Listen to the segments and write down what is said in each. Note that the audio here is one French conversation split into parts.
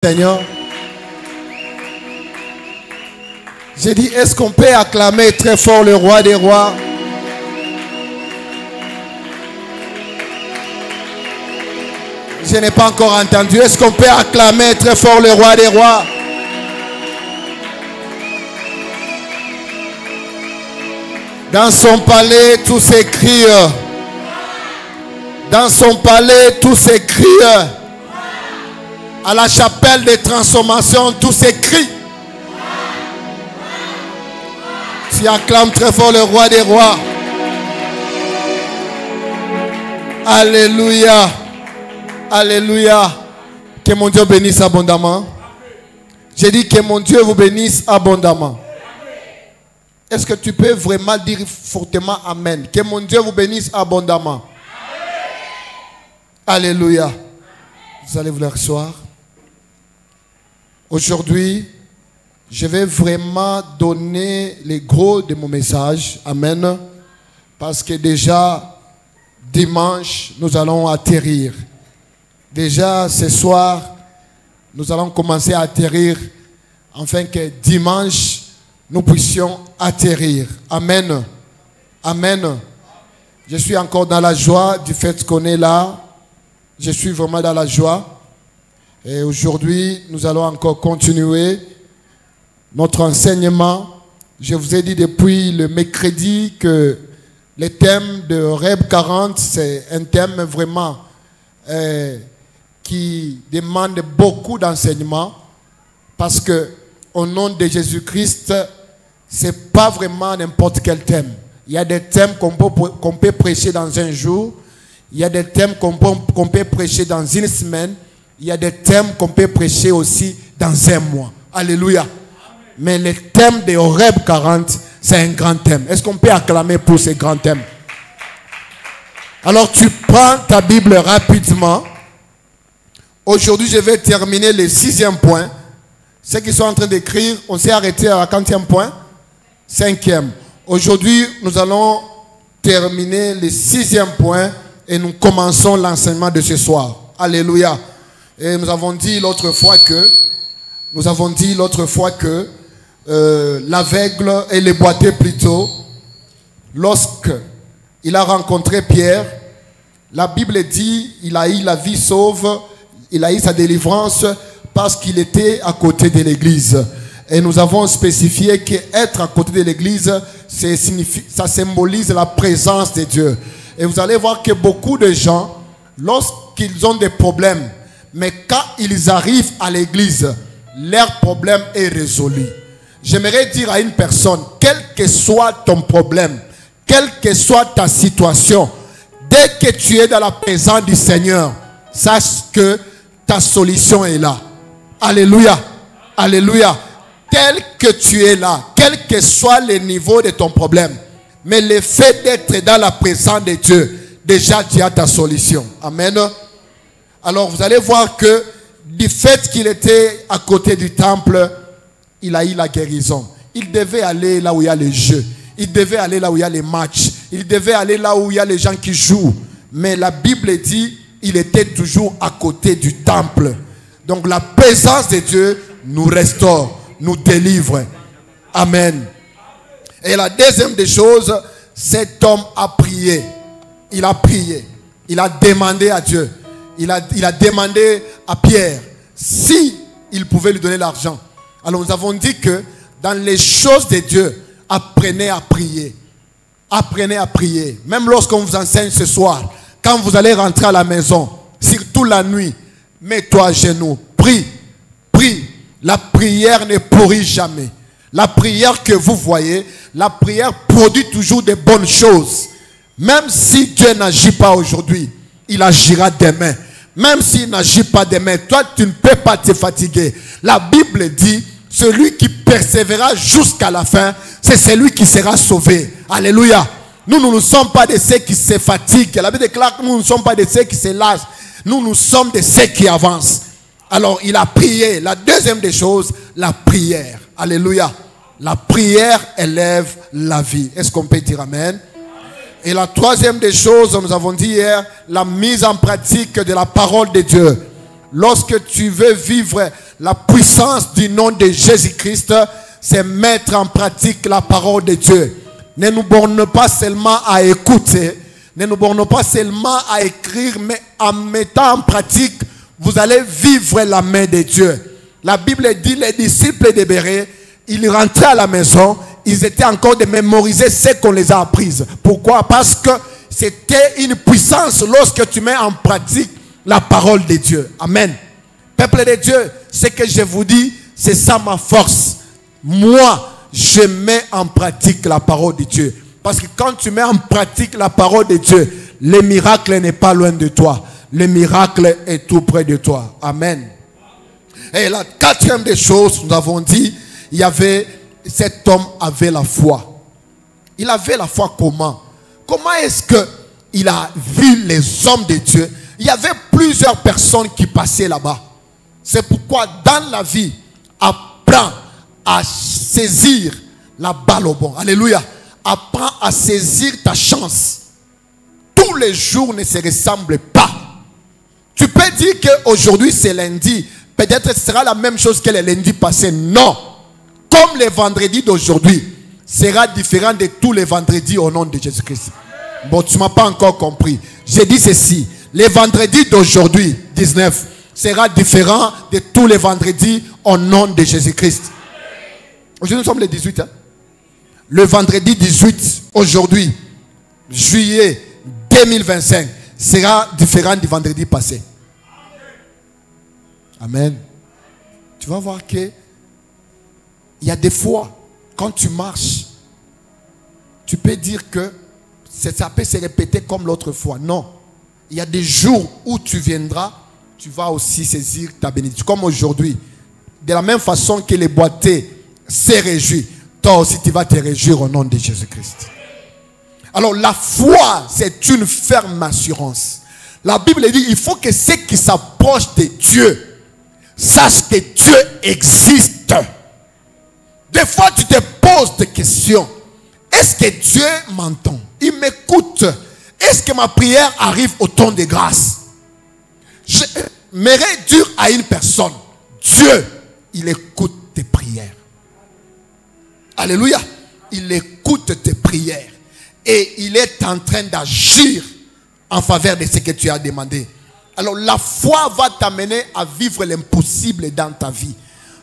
Seigneur. J'ai dit, est-ce qu'on peut acclamer très fort le roi des rois? Je n'ai pas encore entendu. Est-ce qu'on peut acclamer très fort le roi des rois? Dans son palais, tout s'écrit. Dans son palais, tout s'écrit. À la chapelle des transformations, tout s'écrit. Tu acclames très fort le roi des rois. Alléluia. Alléluia. Que mon Dieu bénisse abondamment. J'ai dit que mon Dieu vous bénisse abondamment. Est-ce que tu peux vraiment dire fortement Amen? Que mon Dieu vous bénisse abondamment. Alléluia. Vous allez vous asseoir. Aujourd'hui, je vais vraiment donner les gros de mon message. Amen. Parce que déjà, dimanche, nous allons atterrir. Déjà, ce soir, nous allons commencer à atterrir. Afin que dimanche, nous puissions atterrir. Amen. Amen. Je suis encore dans la joie du fait qu'on est là. Je suis vraiment dans la joie. Et aujourd'hui, nous allons encore continuer notre enseignement. Je vous ai dit depuis le mercredi que le thème de REB 40, c'est un thème vraiment qui demande beaucoup d'enseignement. Parce que au nom de Jésus-Christ, ce n'est pas vraiment n'importe quel thème. Il y a des thèmes qu'on peut prêcher dans un jour. Il y a des thèmes qu'on peut prêcher dans une semaine. Il y a des thèmes qu'on peut prêcher aussi dans un mois. Alléluia. Mais le thème de REB 40, c'est un grand thème. Est-ce qu'on peut acclamer pour ce grand thème? Alors tu prends ta Bible rapidement. Aujourd'hui, je vais terminer le 6e point. Ceux qui sont en train d'écrire, on s'est arrêté à la 40e point. 5e. Aujourd'hui, nous allons terminer le 6e point et nous commençons l'enseignement de ce soir. Alléluia. Et nous avons dit l'autre fois que l'aveugle et le boiteux plutôt, lorsque il a rencontré Pierre, la Bible dit il a eu la vie sauve, il a eu sa délivrance parce qu'il était à côté de l'église. Et nous avons spécifié qu'être à côté de l'église, ça symbolise la présence de Dieu. Et vous allez voir que beaucoup de gens, lorsqu'ils ont des problèmes, mais quand ils arrivent à l'église, leur problème est résolu. J'aimerais dire à une personne, quel que soit ton problème, quelle que soit ta situation, dès que tu es dans la présence du Seigneur, sache que ta solution est là. Alléluia. Alléluia. Tel que tu es là, quel que soit le niveau de ton problème, mais le fait d'être dans la présence de Dieu, déjà tu as ta solution. Amen. Alors vous allez voir que du fait qu'il était à côté du temple, il a eu la guérison. Il devait aller là où il y a les jeux. Il devait aller là où il y a les matchs. Il devait aller là où il y a les gens qui jouent. Mais la Bible dit, il était toujours à côté du temple. Donc la présence de Dieu nous restaure, nous délivre. Amen. Et la deuxième des choses, cet homme a prié. Il a prié. Il a demandé à Dieu. Il a demandé à Pierre si il pouvait lui donner l'argent. Alors nous avons dit que dans les choses de Dieu, apprenez à prier. Apprenez à prier. Même lorsqu'on vous enseigne ce soir, quand vous allez rentrer à la maison, surtout la nuit, mets-toi à genoux. Prie. Prie. La prière ne pourrit jamais. La prière que vous voyez, la prière produit toujours de bonnes choses. Même si Dieu n'agit pas aujourd'hui, il agira demain. Même s'il n'agit pas demain, toi tu ne peux pas te fatiguer. La Bible dit, celui qui persévérera jusqu'à la fin, c'est celui qui sera sauvé. Alléluia. Nous ne sommes pas de ceux qui se fatiguent. La Bible déclare que nous ne sommes pas de ceux qui se lassent. Nous sommes de ceux qui avancent. Alors il a prié. La deuxième des choses, la prière. Alléluia. La prière élève la vie. Est-ce qu'on peut dire amen? Et la troisième des choses, nous avons dit hier, la mise en pratique de la parole de Dieu. lorsque tu veux vivre la puissance du nom de Jésus-Christ, c'est mettre en pratique la parole de Dieu. Ne nous bornons pas seulement à écouter, ne nous bornons pas seulement à écrire, mais en mettant en pratique, vous allez vivre la main de Dieu. La Bible dit, les disciples de Bérée, ils rentraient à la maison, ils étaient encore de mémoriser ce qu'on les a apprises. Pourquoi? Parce que c'était une puissance lorsque tu mets en pratique la parole de Dieu. Amen. Peuple de Dieu, ce que je vous dis, c'est ça ma force. Moi, je mets en pratique la parole de Dieu. Parce que quand tu mets en pratique la parole de Dieu, le miracle n'est pas loin de toi. Le miracle est tout près de toi. Amen. Et la quatrième des choses, nous avons dit, cet homme avait la foi. Il avait la foi comment? Comment est-ce qu'il a vu les hommes de Dieu? Il y avait plusieurs personnes qui passaient là-bas. C'est pourquoi dans la vie, apprends à saisir la balle au bon. Alléluia. Apprends à saisir ta chance. Tous les jours ne se ressemblent pas. Tu peux dire qu'aujourd'hui c'est lundi. Peut-être ce sera la même chose que le lundi passé. Non. Comme le vendredi d'aujourd'hui sera différent de tous les vendredis au nom de Jésus-Christ. Bon, tu ne m'as pas encore compris. J'ai dit ceci. Le vendredi d'aujourd'hui, 19, sera différent de tous les vendredis au nom de Jésus-Christ. Aujourd'hui, nous sommes le 18. Le vendredi 18, aujourd'hui, juillet 2025, sera différent du vendredi passé. Amen. Tu vas voir que il y a des fois, quand tu marches, tu peux dire que ça peut se répéter comme l'autre fois. Non. Il y a des jours où tu viendras, tu vas aussi saisir ta bénédiction. Comme aujourd'hui. De la même façon que les boîtiers se réjouissent, toi aussi tu vas te réjouir au nom de Jésus-Christ. Alors la foi, c'est une ferme assurance. La Bible dit, il faut que ceux qui s'approchent de Dieu sachent que Dieu existe. Des fois, tu te poses des questions. Est-ce que Dieu m'entend? Il m'écoute. Est-ce que ma prière arrive au temps de grâce? Je m'aimerais dire à une personne, Dieu, il écoute tes prières. Alléluia. Il écoute tes prières. Et il est en train d'agir en faveur de ce que tu as demandé. Alors la foi va t'amener à vivre l'impossible dans ta vie.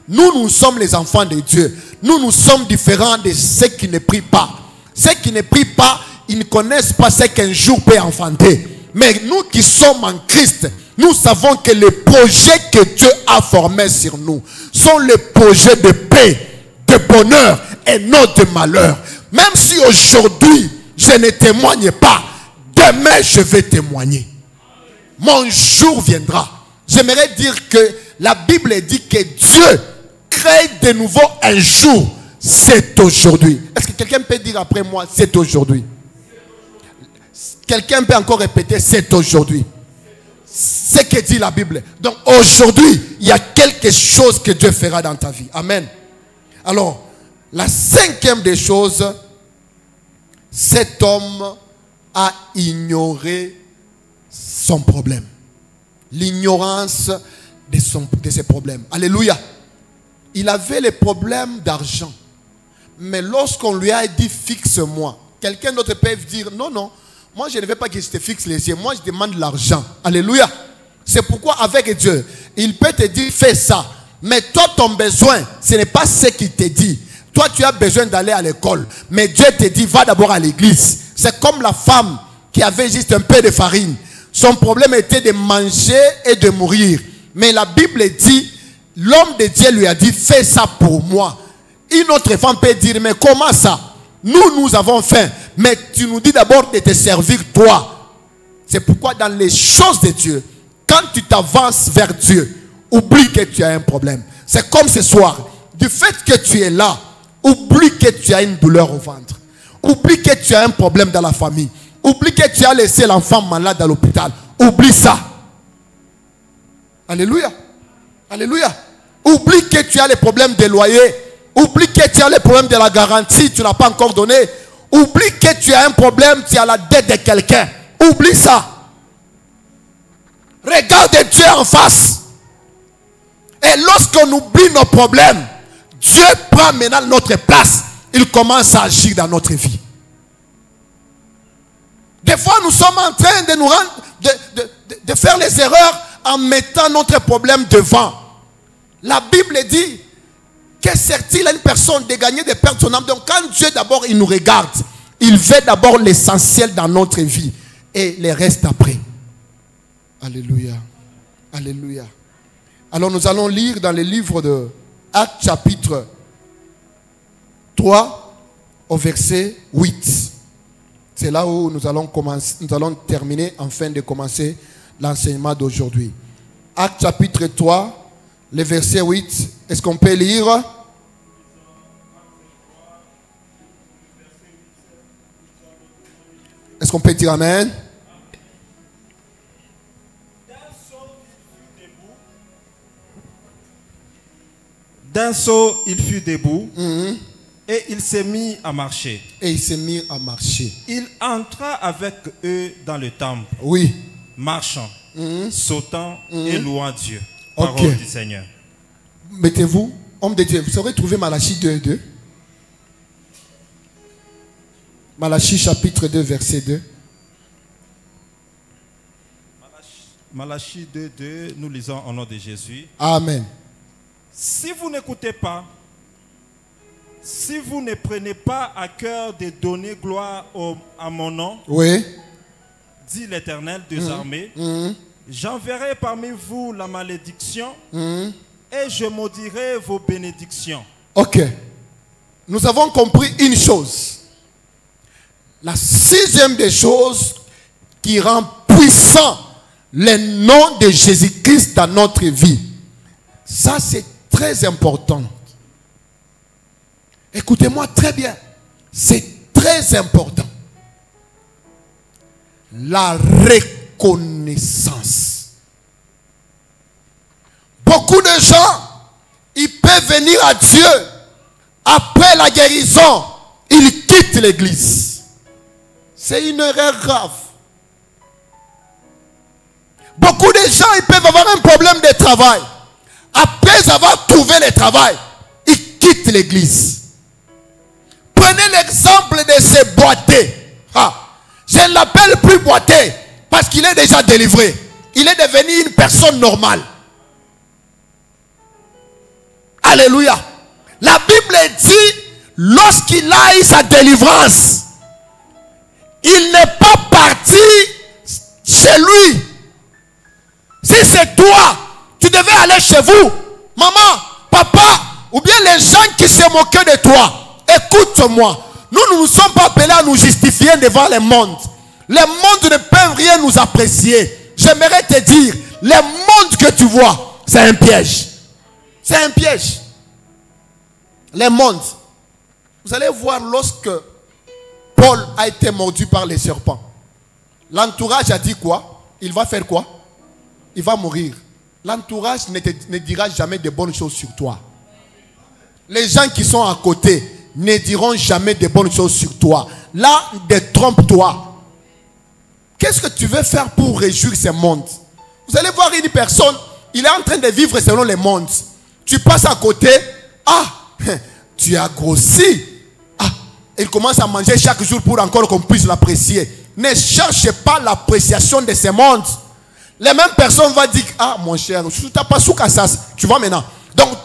Nous sommes les enfants de Dieu. Nous sommes différents de ceux qui ne prient pas. Ceux qui ne prient pas, ils ne connaissent pas ce qu'un jour peut enfanter. Mais nous qui sommes en Christ, nous savons que les projets que Dieu a formés sur nous sont les projets de paix, de bonheur et non de malheur. Même si aujourd'hui, je ne témoigne pas, demain je vais témoigner. Mon jour viendra. J'aimerais dire que la Bible dit que Dieu crée de nouveau un jour. C'est aujourd'hui. Est-ce que quelqu'un peut dire après moi, c'est aujourd'hui? Quelqu'un peut encore répéter, c'est aujourd'hui. C'est ce que dit la Bible. Donc aujourd'hui, il y a quelque chose que Dieu fera dans ta vie. Amen. Alors, la cinquième des choses, cet homme a ignoré son problème. L'ignorance de ses problèmes. Alléluia. Il avait les problèmes d'argent. Mais lorsqu'on lui a dit fixe-moi, quelqu'un d'autre peut dire non, non, moi je ne veux pas qu'il te fixe les yeux, moi je demande l'argent. Alléluia. C'est pourquoi avec Dieu, il peut te dire fais ça. Mais toi ton besoin, ce n'est pas ce qu'il te dit. Toi tu as besoin d'aller à l'école. Mais Dieu te dit va d'abord à l'église. C'est comme la femme qui avait juste un peu de farine. Son problème était de manger et de mourir. Mais la Bible dit, l'homme de Dieu lui a dit fais ça pour moi. Une autre femme peut dire, mais comment ça? Nous avons faim. Mais tu nous dis d'abord de te servir toi. C'est pourquoi dans les choses de Dieu, quand tu t'avances vers Dieu, oublie que tu as un problème. C'est comme ce soir. Du fait que tu es là, oublie que tu as une douleur au ventre. Oublie que tu as un problème dans la famille. Oublie que tu as laissé l'enfant malade à l'hôpital. Oublie ça. Alléluia. Alléluia. Oublie que tu as les problèmes de loyer. Oublie que tu as les problèmes de la garantie, tu n'as pas encore donné. Oublie que tu as un problème, tu as la dette de quelqu'un. Oublie ça. Regarde Dieu en face. Et lorsqu'on oublie nos problèmes, Dieu prend maintenant notre place. Il commence à agir dans notre vie. Des fois, nous sommes en train de nous rendre, de faire les erreurs en mettant notre problème devant. La Bible dit, que sert-il à une personne de gagner, de perdre son âme? Donc quand Dieu d'abord, il nous regarde, il veut d'abord l'essentiel dans notre vie et les restes après. Alléluia. Alléluia. Alors nous allons lire dans le livre de Actes chapitre 3 au verset 8. C'est là où nous allons terminer afin de commencer l'enseignement d'aujourd'hui. Actes chapitre 3, le verset 8. Est-ce qu'on peut lire? Est-ce qu'on peut dire amen? D'un saut, il fut debout. Et il s'est mis à marcher. Et il s'est mis à marcher. Il entra avec eux dans le temple. Oui. Marchant, sautant et louant Dieu. Ok. Parole du Seigneur. Mettez-vous, homme de Dieu, vous saurez trouver Malachie 2:2. Malachie chapitre 2, verset 2. Malachie 2:2, nous lisons au nom de Jésus. Amen. Si vous n'écoutez pas, si vous ne prenez pas à cœur de donner gloire à mon nom, Oui. dit l'Éternel des armées, j'enverrai parmi vous la malédiction et je maudirai vos bénédictions. Ok. Nous avons compris une chose. La sixième des choses qui rend puissant le nom de Jésus-Christ dans notre vie. Ça, c'est très important. Écoutez-moi très bien. C'est très important. La reconnaissance. Beaucoup de gens, ils peuvent venir à Dieu après la guérison. Ils quittent l'église. C'est une erreur grave. Beaucoup de gens, ils peuvent avoir un problème de travail. Après avoir trouvé le travail, ils quittent l'église. Prenez l'exemple de ce boiteux. Je ne l'appelle plus boiteux parce qu'il est déjà délivré. Il est devenu une personne normale. Alléluia. La Bible dit, lorsqu'il a eu sa délivrance, il n'est pas parti chez lui. Si c'est toi, tu devais aller chez vous. Maman, papa, ou bien les gens qui se moquaient de toi. Écoute-moi. Nous ne nous sommes pas appelés à nous justifier devant le monde. Le monde ne peut rien nous apprécier. J'aimerais te dire, le monde que tu vois, c'est un piège. C'est un piège. Le monde. Vous allez voir lorsque Paul a été mordu par les serpents. L'entourage a dit quoi? Il va faire quoi? Il va mourir. L'entourage ne dira jamais de bonnes choses sur toi. Les gens qui sont à côté ne diront jamais de bonnes choses sur toi. Là, détrompe-toi. Qu'est-ce que tu veux faire pour réjouir ce monde? Vous allez voir une personne, il est en train de vivre selon le monde. Tu passes à côté, tu as grossi. Il commence à manger chaque jour pour encore qu'on puisse l'apprécier. Ne cherche pas l'appréciation de ce monde. Les mêmes personnes vont dire, mon cher, tu n'as pas tu vois maintenant. Donc,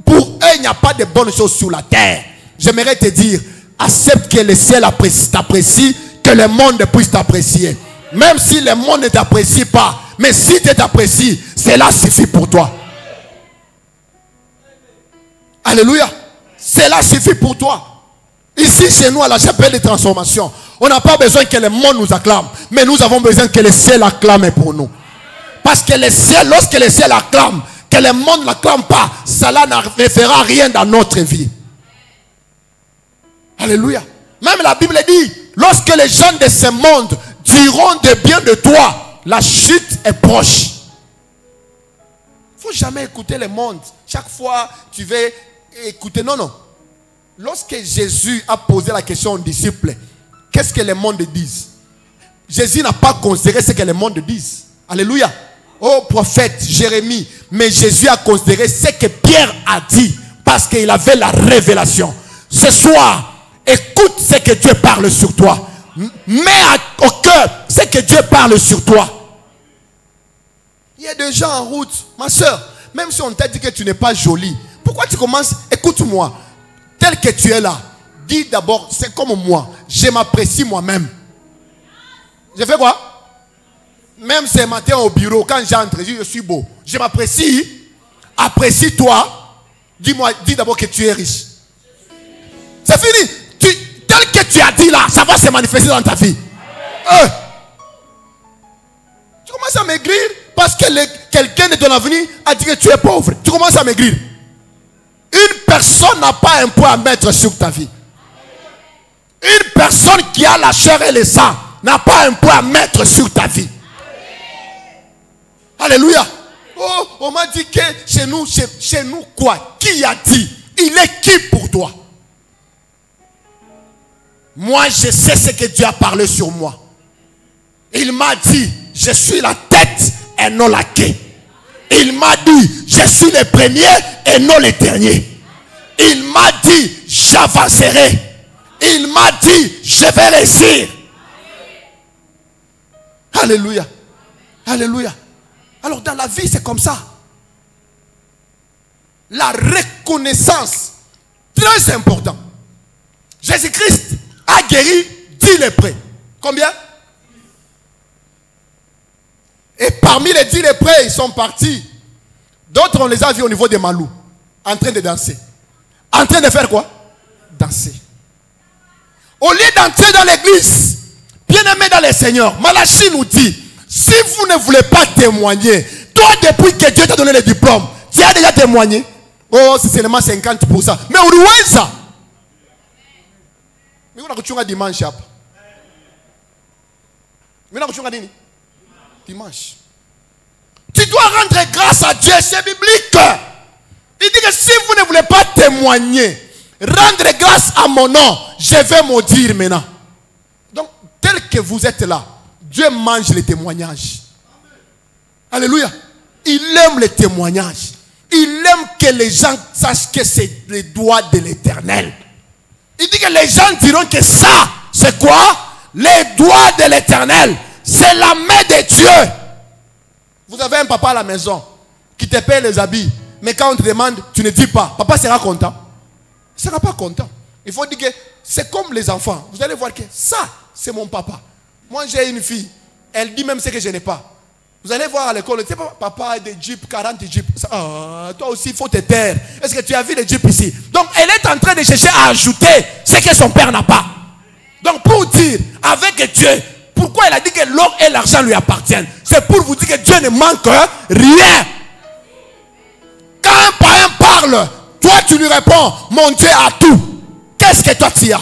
pour eux, il n'y a pas de bonnes choses sur la terre. J'aimerais te dire, accepte que le ciel t'apprécie, que le monde puisse t'apprécier. Même si le monde ne t'apprécie pas, mais si tu t'apprécies, cela suffit pour toi. Alléluia. Cela suffit pour toi. Ici, chez nous, à la chapelle de transformation, on n'a pas besoin que le monde nous acclame, mais nous avons besoin que le ciel acclame pour nous. Parce que le ciel, lorsque le ciel acclame, que le monde ne l'acclame pas, cela ne fera rien dans notre vie. Alléluia. Même la Bible dit, lorsque les gens de ce monde diront de bien de toi, la chute est proche. Il ne faut jamais écouter le monde. Chaque fois, tu veux écouter. Non, non. Lorsque Jésus a posé la question aux disciples, qu'est-ce que le monde dit? Jésus n'a pas considéré ce que le monde dit. Alléluia. au prophète Jérémie. Mais Jésus a considéré ce que Pierre a dit parce qu'il avait la révélation. Ce soir, écoute ce que Dieu parle sur toi. Mets au cœur ce que Dieu parle sur toi. Il y a des gens en route, ma soeur, même si on t'a dit que tu n'es pas jolie, pourquoi tu commences? Écoute-moi, tel que tu es là, dis d'abord, c'est comme moi, je m'apprécie moi-même. Je fais quoi? Même ce matin au bureau, quand j'entre, je suis beau. Je m'apprécie. Apprécie-toi. Dis-moi, dis d'abord que tu es riche. C'est fini. Tel que tu as dit là, ça va se manifester dans ta vie. Tu commences à maigrir parce que quelqu'un de ton avenir a dit que tu es pauvre. Tu commences à maigrir. Une personne n'a pas un poids à mettre sur ta vie. Une personne qui a la chair et le sang n'a pas un poids à mettre sur ta vie. Alléluia. Oh, on m'a dit que chez nous quoi? Qui a dit? Il est qui pour toi? Moi, je sais ce que Dieu a parlé sur moi. Il m'a dit, je suis la tête et non la queue. Il m'a dit, je suis le premier et non le dernier. Il m'a dit, j'avancerai. Il m'a dit, je vais réussir. Alléluia. Alléluia. Alors dans la vie, c'est comme ça. La reconnaissance, très important. Jésus-Christ a guéri 10 lépreux. Combien? Et parmi les 10 lépreux, ils sont partis. D'autres, on les a vus au niveau des Malous, en train de danser. En train de faire quoi? Danser. Au lieu d'entrer dans l'église, bien-aimé dans le Seigneur, Malachie nous dit, si vous ne voulez pas témoigner, toi depuis que Dieu t'a donné le diplôme, tu as déjà témoigné. Oh, c'est seulement 50%. Mais où est ça? Mais on a que dimanche. Mais on a que dimanche. Tu dois rendre grâce à Dieu, c'est biblique. Il dit que si vous ne voulez pas témoigner, rendre grâce à mon nom, je vais maudire maintenant. Donc, tel que vous êtes là, Dieu mange les témoignages. Alléluia. Il aime les témoignages. Il aime que les gens sachent que c'est les doigts de l'Éternel. Il dit que les gens diront que ça, c'est quoi? Les doigts de l'Éternel. C'est la main de Dieu. Vous avez un papa à la maison qui te paye les habits. Mais quand on te demande, tu ne dis pas. Papa sera content. Il ne sera pas content. Il faut dire que c'est comme les enfants. Vous allez voir que ça, c'est mon papa. Moi, j'ai une fille. Elle dit même ce que je n'ai pas. Vous allez voir à l'école, tu sais, papa a des jeeps, 40 jeeps. Ah, toi aussi, il faut te taire. Est-ce que tu as vu les jeeps ici? Donc, elle est en train de chercher à ajouter ce que son père n'a pas. Donc, pour dire, avec Dieu, pourquoi il a dit que l'or et l'argent lui appartiennent? C'est pour vous dire que Dieu ne manque rien. Quand un païen parle, toi tu lui réponds, mon Dieu a tout. Qu'est-ce que toi tu as?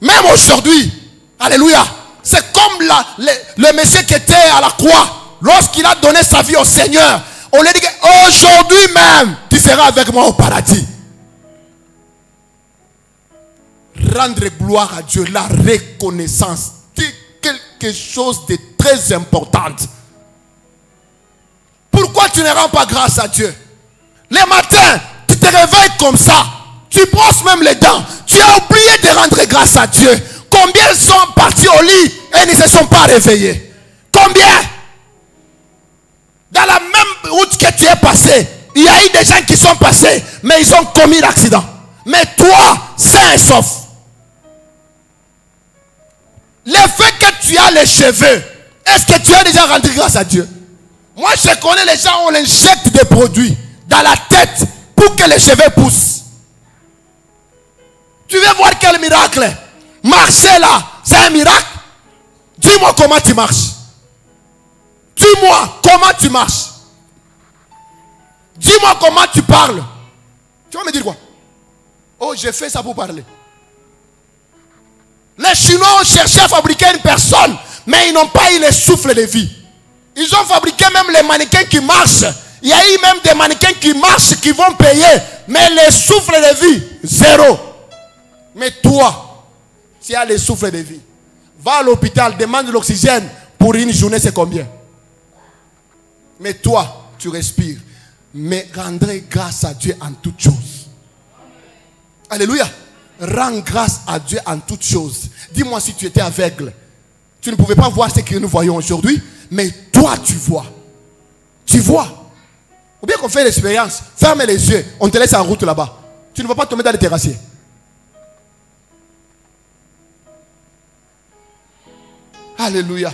Même aujourd'hui, alléluia, c'est comme le monsieur qui était à la croix. Lorsqu'il a donné sa vie au Seigneur, on lui dit aujourd'hui même, tu seras avec moi au paradis. Rendre gloire à Dieu, la reconnaissance, c'est quelque chose de très important. Pourquoi tu ne rends pas grâce à Dieu? Les matins, tu te réveilles comme ça, tu brosses même les dents, tu as oublié de rendre grâce à Dieu. Combien sont partis au lit et ne se sont pas réveillés? Combien? Dans la même route que tu es passé, il y a eu des gens qui sont passés, mais ils ont commis l'accident. Mais toi, sain et sauf. Le fait que tu as les cheveux, est-ce que tu as déjà rendu grâce à Dieu? Moi, je connais les gens, on injecte des produits dans la tête pour que les cheveux poussent. Tu veux voir quel miracle? Marcher là, c'est un miracle? Dis-moi comment tu marches. Dis-moi comment tu marches. Dis-moi comment tu parles. Tu vas me dire quoi? Oh, j'ai fait ça pour parler. Les Chinois ont cherché à fabriquer une personne, mais ils n'ont pas eu le souffle de vie. Ils ont fabriqué même les mannequins qui marchent. Il y a eu même des mannequins qui marchent, qui vont payer, mais le souffle de vie, zéro. Mais toi, tu as le souffle de vie. Va à l'hôpital, demande l'oxygène pour une journée, c'est combien? Mais toi, tu respires. Mais rendrai grâce à Dieu en toutes choses. Alléluia. Rends grâce à Dieu en toutes choses. Dis-moi si tu étais aveugle. Tu ne pouvais pas voir ce que nous voyons aujourd'hui. Mais toi, tu vois. Tu vois. Ou bien qu'on fait l'expérience. Ferme les yeux. On te laisse en route là-bas. Tu ne vas pas tomber dans les terrassiers. Alléluia.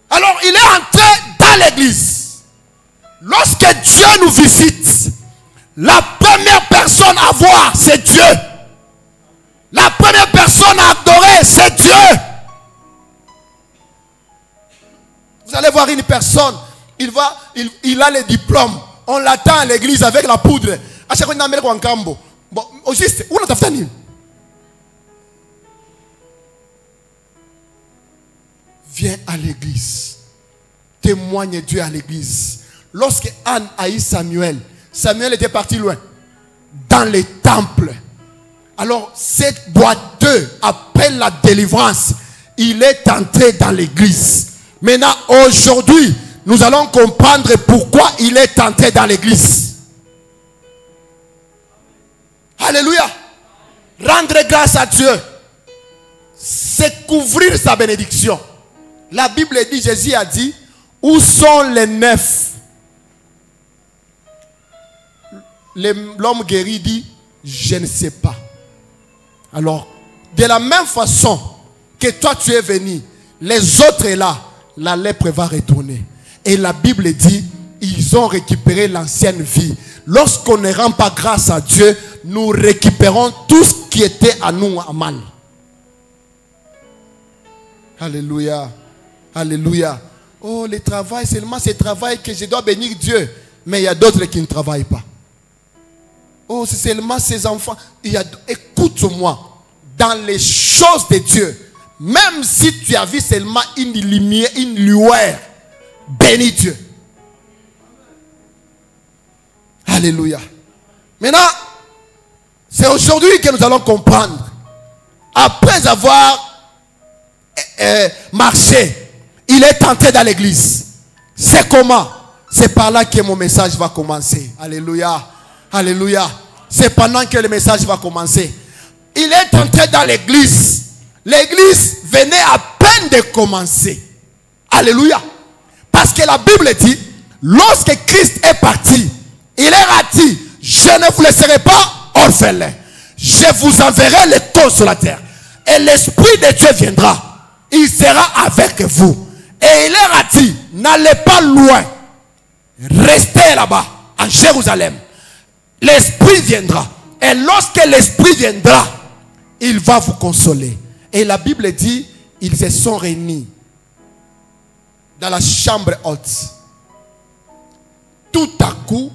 Alors, il est entré dans l'église. Lorsque Dieu nous visite, la première personne à voir, c'est Dieu. La première personne à adorer, c'est Dieu. Vous allez voir une personne, il a les diplômes. On l'attend à l'église avec la poudre. À chaque fois, on a un cambo. Bon, au juste, où on a fait? Viens à l'église. Témoigne Dieu à l'église. Lorsque Anne a eu Samuel, Samuel était parti loin. Dans les temples. Alors, cette boiteux, après la délivrance, il est entré dans l'église. Maintenant, aujourd'hui, nous allons comprendre pourquoi il est entré dans l'église. Alléluia. Rendre grâce à Dieu, c'est couvrir sa bénédiction. La Bible dit, Jésus a dit, où sont les neufs? L'homme guéri dit, je ne sais pas. Alors, de la même façon que toi tu es venu, les autres est là, la lèpre va retourner. Et la Bible dit, ils ont récupéré l'ancienne vie. Lorsqu'on ne rend pas grâce à Dieu, nous récupérons tout ce qui était à nous à mal. Alléluia. Alléluia. Oh, le travail, seulement c'est le travail que je dois bénir Dieu. Mais il y a d'autres qui ne travaillent pas. Oh, c'est seulement ces enfants. Écoute-moi. Dans les choses de Dieu, même si tu as vu seulement une lumière, une lueur, bénis Dieu. Alléluia. Maintenant, c'est aujourd'hui que nous allons comprendre. Après avoir marché, il est entré dans l'église. C'est comment? C'est par là que mon message va commencer. Alléluia. Alléluia. C'est pendant que le message va commencer. Il est entré dans l'église. L'église venait à peine de commencer. Alléluia. Parce que la Bible dit, lorsque Christ est parti, il est dit, je ne vous laisserai pas orphelins. Je vous enverrai le consolateur. Et l'Esprit de Dieu viendra. Il sera avec vous. Et il leur a dit, n'allez pas loin. Restez là-bas, en Jérusalem. L'Esprit viendra. Et lorsque l'Esprit viendra, il va vous consoler. Et la Bible dit, ils se sont réunis dans la chambre haute. Tout à coup,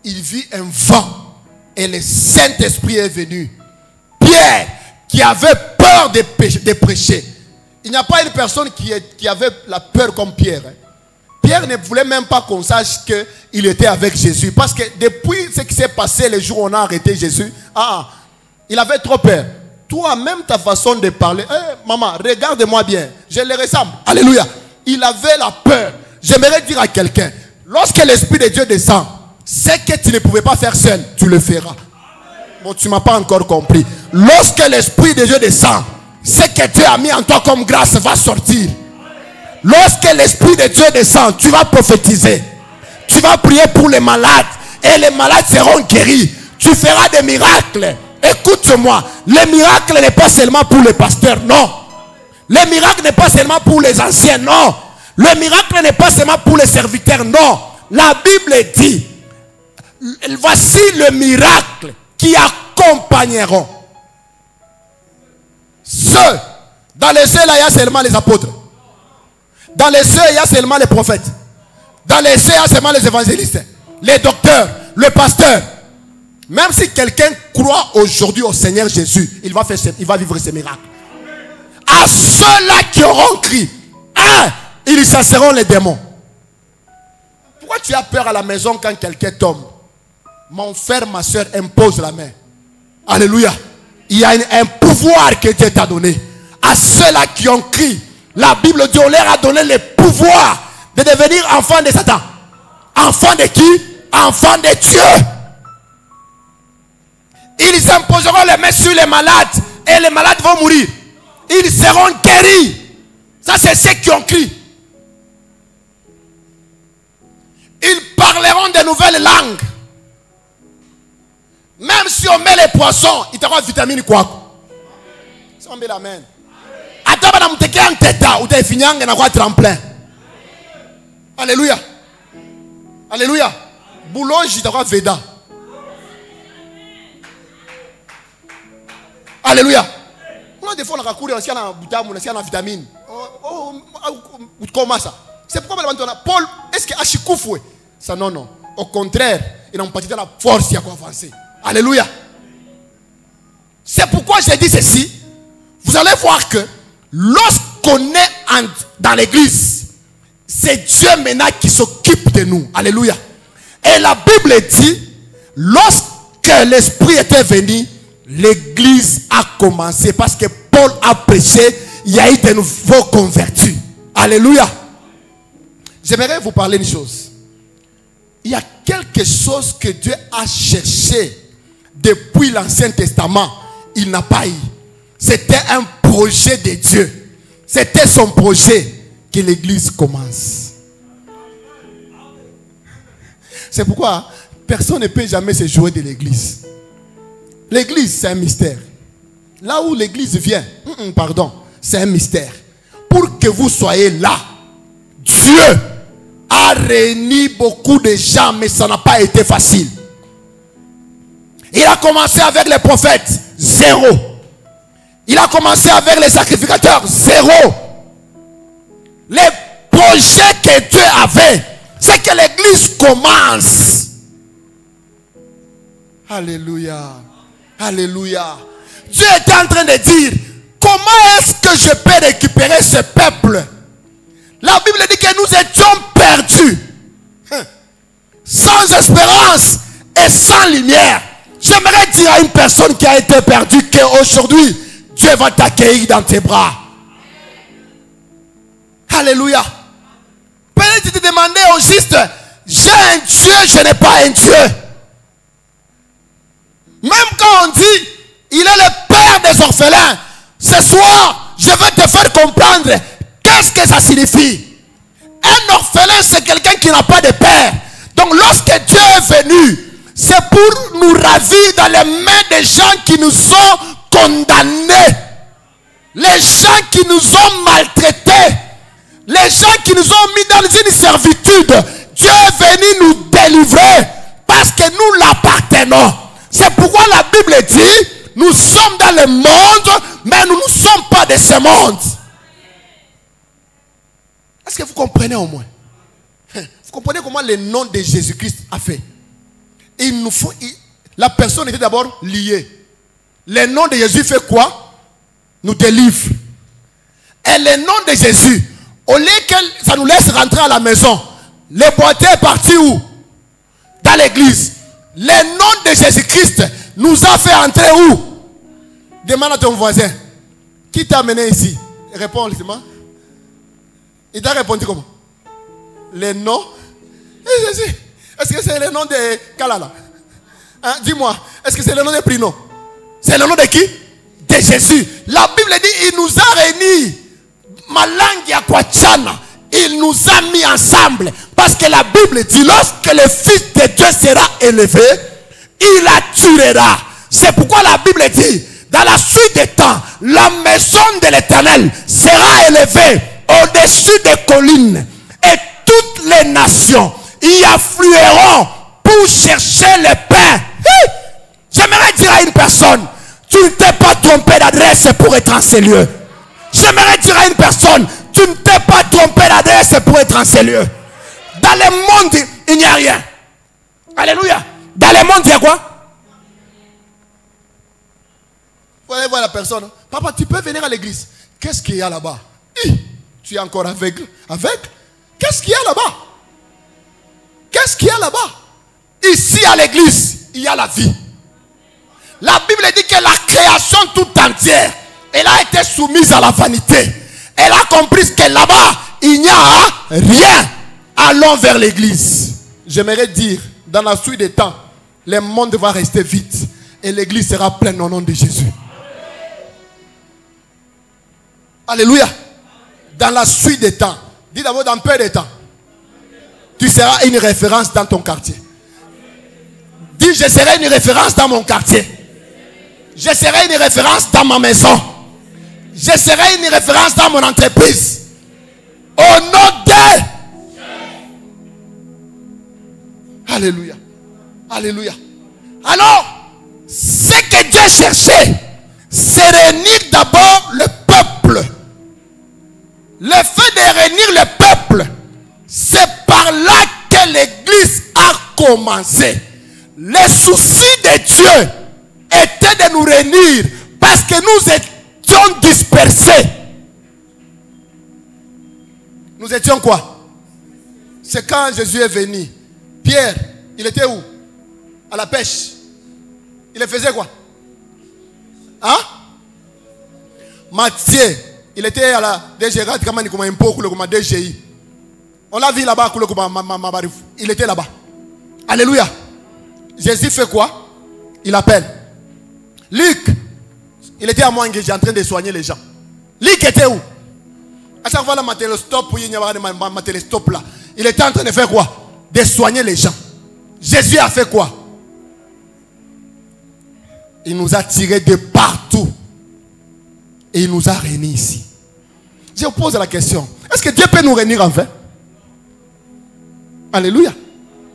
il vit un vent. Et le Saint-Esprit est venu. Pierre, qui avait peur de prêcher. Il n'y a pas une personne qui avait la peur comme Pierre. Pierre ne voulait même pas qu'on sache qu'il était avec Jésus. Parce que depuis ce qui s'est passé le jour où on a arrêté Jésus, il avait trop peur. Toi, même ta façon de parler, maman, regarde-moi bien, je le ressemble. Alléluia. Il avait la peur. J'aimerais dire à quelqu'un, lorsque l'Esprit de Dieu descend, ce que tu ne pouvais pas faire seul, tu le feras. Bon, tu ne m'as pas encore compris. Lorsque l'Esprit de Dieu descend, ce que Dieu a mis en toi comme grâce va sortir. Lorsque l'Esprit de Dieu descend, tu vas prophétiser. Tu vas prier pour les malades. Et les malades seront guéris. Tu feras des miracles. Écoute-moi. Le miracle n'est pas seulement pour les pasteurs, non. Le miracle n'est pas seulement pour les anciens, non. Le miracle n'est pas seulement pour les serviteurs, non. La Bible dit, voici le miracle qui accompagneront ceux. Dans les cieux, là, il y a seulement les apôtres. Dans les cieux, il y a seulement les prophètes. Dans les cieux, il y a seulement les évangélistes, les docteurs, le pasteur. Même si quelqu'un croit aujourd'hui au Seigneur Jésus, il va vivre ces miracles. À ceux-là qui auront crié, ils chasseront les démons. Pourquoi tu as peur à la maison quand quelqu'un tombe? Mon frère, ma soeur, impose la main. Alléluia. Il y a un pouvoir que Dieu t'a donné. À ceux-là qui ont crié, la Bible dit, on leur a donné le pouvoir de devenir enfants de Satan. enfants de qui? Enfants de Dieu. Ils imposeront les mains sur les malades et les malades vont mourir. Ils seront guéris. Ça, c'est ceux qui ont crié. Ils parleront de nouvelles langues. Même si on met les poissons, ils t'auront vitamine quoi? Si on met la main. Alléluia. Alléluia. Boulonge, t'aura Veda. Alléluia. On a des fois on a courir aussi à la vitamine. Comment ça? C'est pourquoi Paul, est-ce que Achikoufoué? Ça non, non. Au contraire, il n'a pas dit la force qui a avancer. Alléluia. C'est pourquoi j'ai dit ceci. Vous allez voir que lorsqu'on est dans l'église, c'est Dieu maintenant qui s'occupe de nous. Alléluia. Et la Bible dit, lorsque l'Esprit était venu, l'église a commencé. Parce que Paul a prêché, il y a eu de nouveaux convertis. Alléluia. J'aimerais vous parler d'une chose. Il y a quelque chose que Dieu a cherché depuis l'Ancien Testament. Il n'a pas eu. C'était un projet de Dieu. C'était son projet que l'église commence. C'est pourquoi personne ne peut jamais se jouer de l'église. L'église, c'est un mystère. Là où l'église vient, pardon, c'est un mystère. Pour que vous soyez là, Dieu a réuni beaucoup de gens, mais ça n'a pas été facile. Il a commencé avec les prophètes, 0. Il a commencé avec les sacrificateurs, 0. Les projets que Dieu avait, c'est que l'église commence. Alléluia. Alléluia. Dieu était en train de dire, comment est-ce que je peux récupérer ce peuple? La Bible dit que nous étions perdus, sans espérance et sans lumière. J'aimerais dire à une personne qui a été perdue qu'aujourd'hui, Dieu va t'accueillir dans tes bras. Alléluia. Peut-être tu te demandais au juste, j'ai un Dieu, je n'ai pas un Dieu. Même quand on dit, il est le père des orphelins, ce soir, je vais te faire comprendre qu'est-ce que ça signifie. Un orphelin, c'est quelqu'un qui n'a pas de père. Donc lorsque Dieu est venu, c'est pour nous ravir dans les mains des gens qui nous ont condamnés. Les gens qui nous ont maltraités. Les gens qui nous ont mis dans une servitude. Dieu est venu nous délivrer parce que nous l'appartenons. C'est pourquoi la Bible dit, nous sommes dans le monde, mais nous ne sommes pas de ce monde. Est-ce que vous comprenez au moins? Vous comprenez comment le nom de Jésus-Christ a fait? La personne était d'abord liée. Le nom de Jésus fait quoi? Nous délivre. Et le nom de Jésus, au lieu que ça nous laisse rentrer à la maison, le boîtier est parti où? Dans l'église. Le nom de Jésus-Christ nous a fait entrer où? Demande à ton voisin. Qui t'a amené ici? Réponds justement. Il t'a répondu comment? Le nom de Jésus. Est-ce que c'est le nom de Kalala? Hein? Dis-moi, est-ce que c'est le nom de Prino? C'est le nom de qui? De Jésus. La Bible dit, il nous a réunis. Malangi Akwachana. Il nous a mis ensemble. Parce que la Bible dit, lorsque le Fils de Dieu sera élevé, il la tuera. C'est pourquoi la Bible dit, dans la suite des temps, la maison de l'Éternel sera élevée au-dessus des collines. Et toutes les nations y afflueront pour chercher le pain. J'aimerais dire à une personne, tu ne t'es pas trompé d'adresse pour être en ces lieux. J'aimerais dire à une personne, tu ne t'es pas trompé d'adresse pour être en ces lieux. Dans le monde, il n'y a rien. Alléluia. Dans le monde, il y a quoi? Vous allez voir la personne. Papa, tu peux venir à l'église. Qu'est-ce qu'il y a là-bas? Tu es encore aveugle? Aveugle? Qu'est-ce qu'il y a là-bas? Qu'est-ce qu'il y a là-bas? Ici à l'église, il y a la vie. La Bible dit que la création tout entière, elle a été soumise à la vanité. Elle a compris que là-bas, il n'y a rien. Allons vers l'église. j'aimerais dire, dans la suite des temps, le monde va rester vide et l'église sera pleine au nom de Jésus. Alléluia. Dans la suite des temps, dis d'abord dans peu de temps, tu seras une référence dans ton quartier. Dis, je serai une référence dans mon quartier. Je serai une référence dans ma maison. Je serai une référence dans mon entreprise. Au nom de... Alléluia. Alléluia. Alors, ce que Dieu cherchait, c'est réunir d'abord le peuple. Le fait de réunir le peuple, c'est par là que l'église a commencé. Le souci de Dieu était de nous réunir parce que nous étions dispersés. Nous étions quoi? C'est quand Jésus est venu. Pierre, il était où? À la pêche. Il faisait quoi? Hein? Matthieu, il était à la DGI. On l'a vu là-bas. Il était là-bas. Alléluia. Jésus fait quoi? Il appelle. Luc, il était à moi engagé en train de soigner les gens. Luc était où? À chaque fois, ma téléscope là, il était en train de faire quoi? De soigner les gens. Jésus a fait quoi? Il nous a tirés de partout. Et il nous a réunis ici. Je vous pose la question. Est-ce que Dieu peut nous réunir en vain? Alléluia.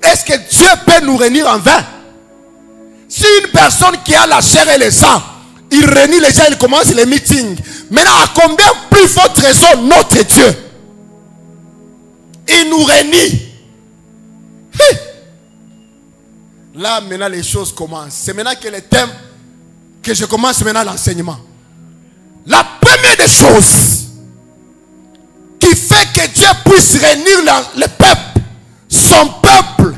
Est-ce que Dieu peut nous réunir en vain? Si une personne qui a la chair et le sang, il réunit les gens, il commence les meetings. Maintenant, à combien plus forte raison notre Dieu? Il nous réunit. Là, maintenant, les choses commencent. C'est maintenant que le thème, que je commence maintenant l'enseignement. La première des choses qui fait que Dieu puisse réunir le peuple, son peuple.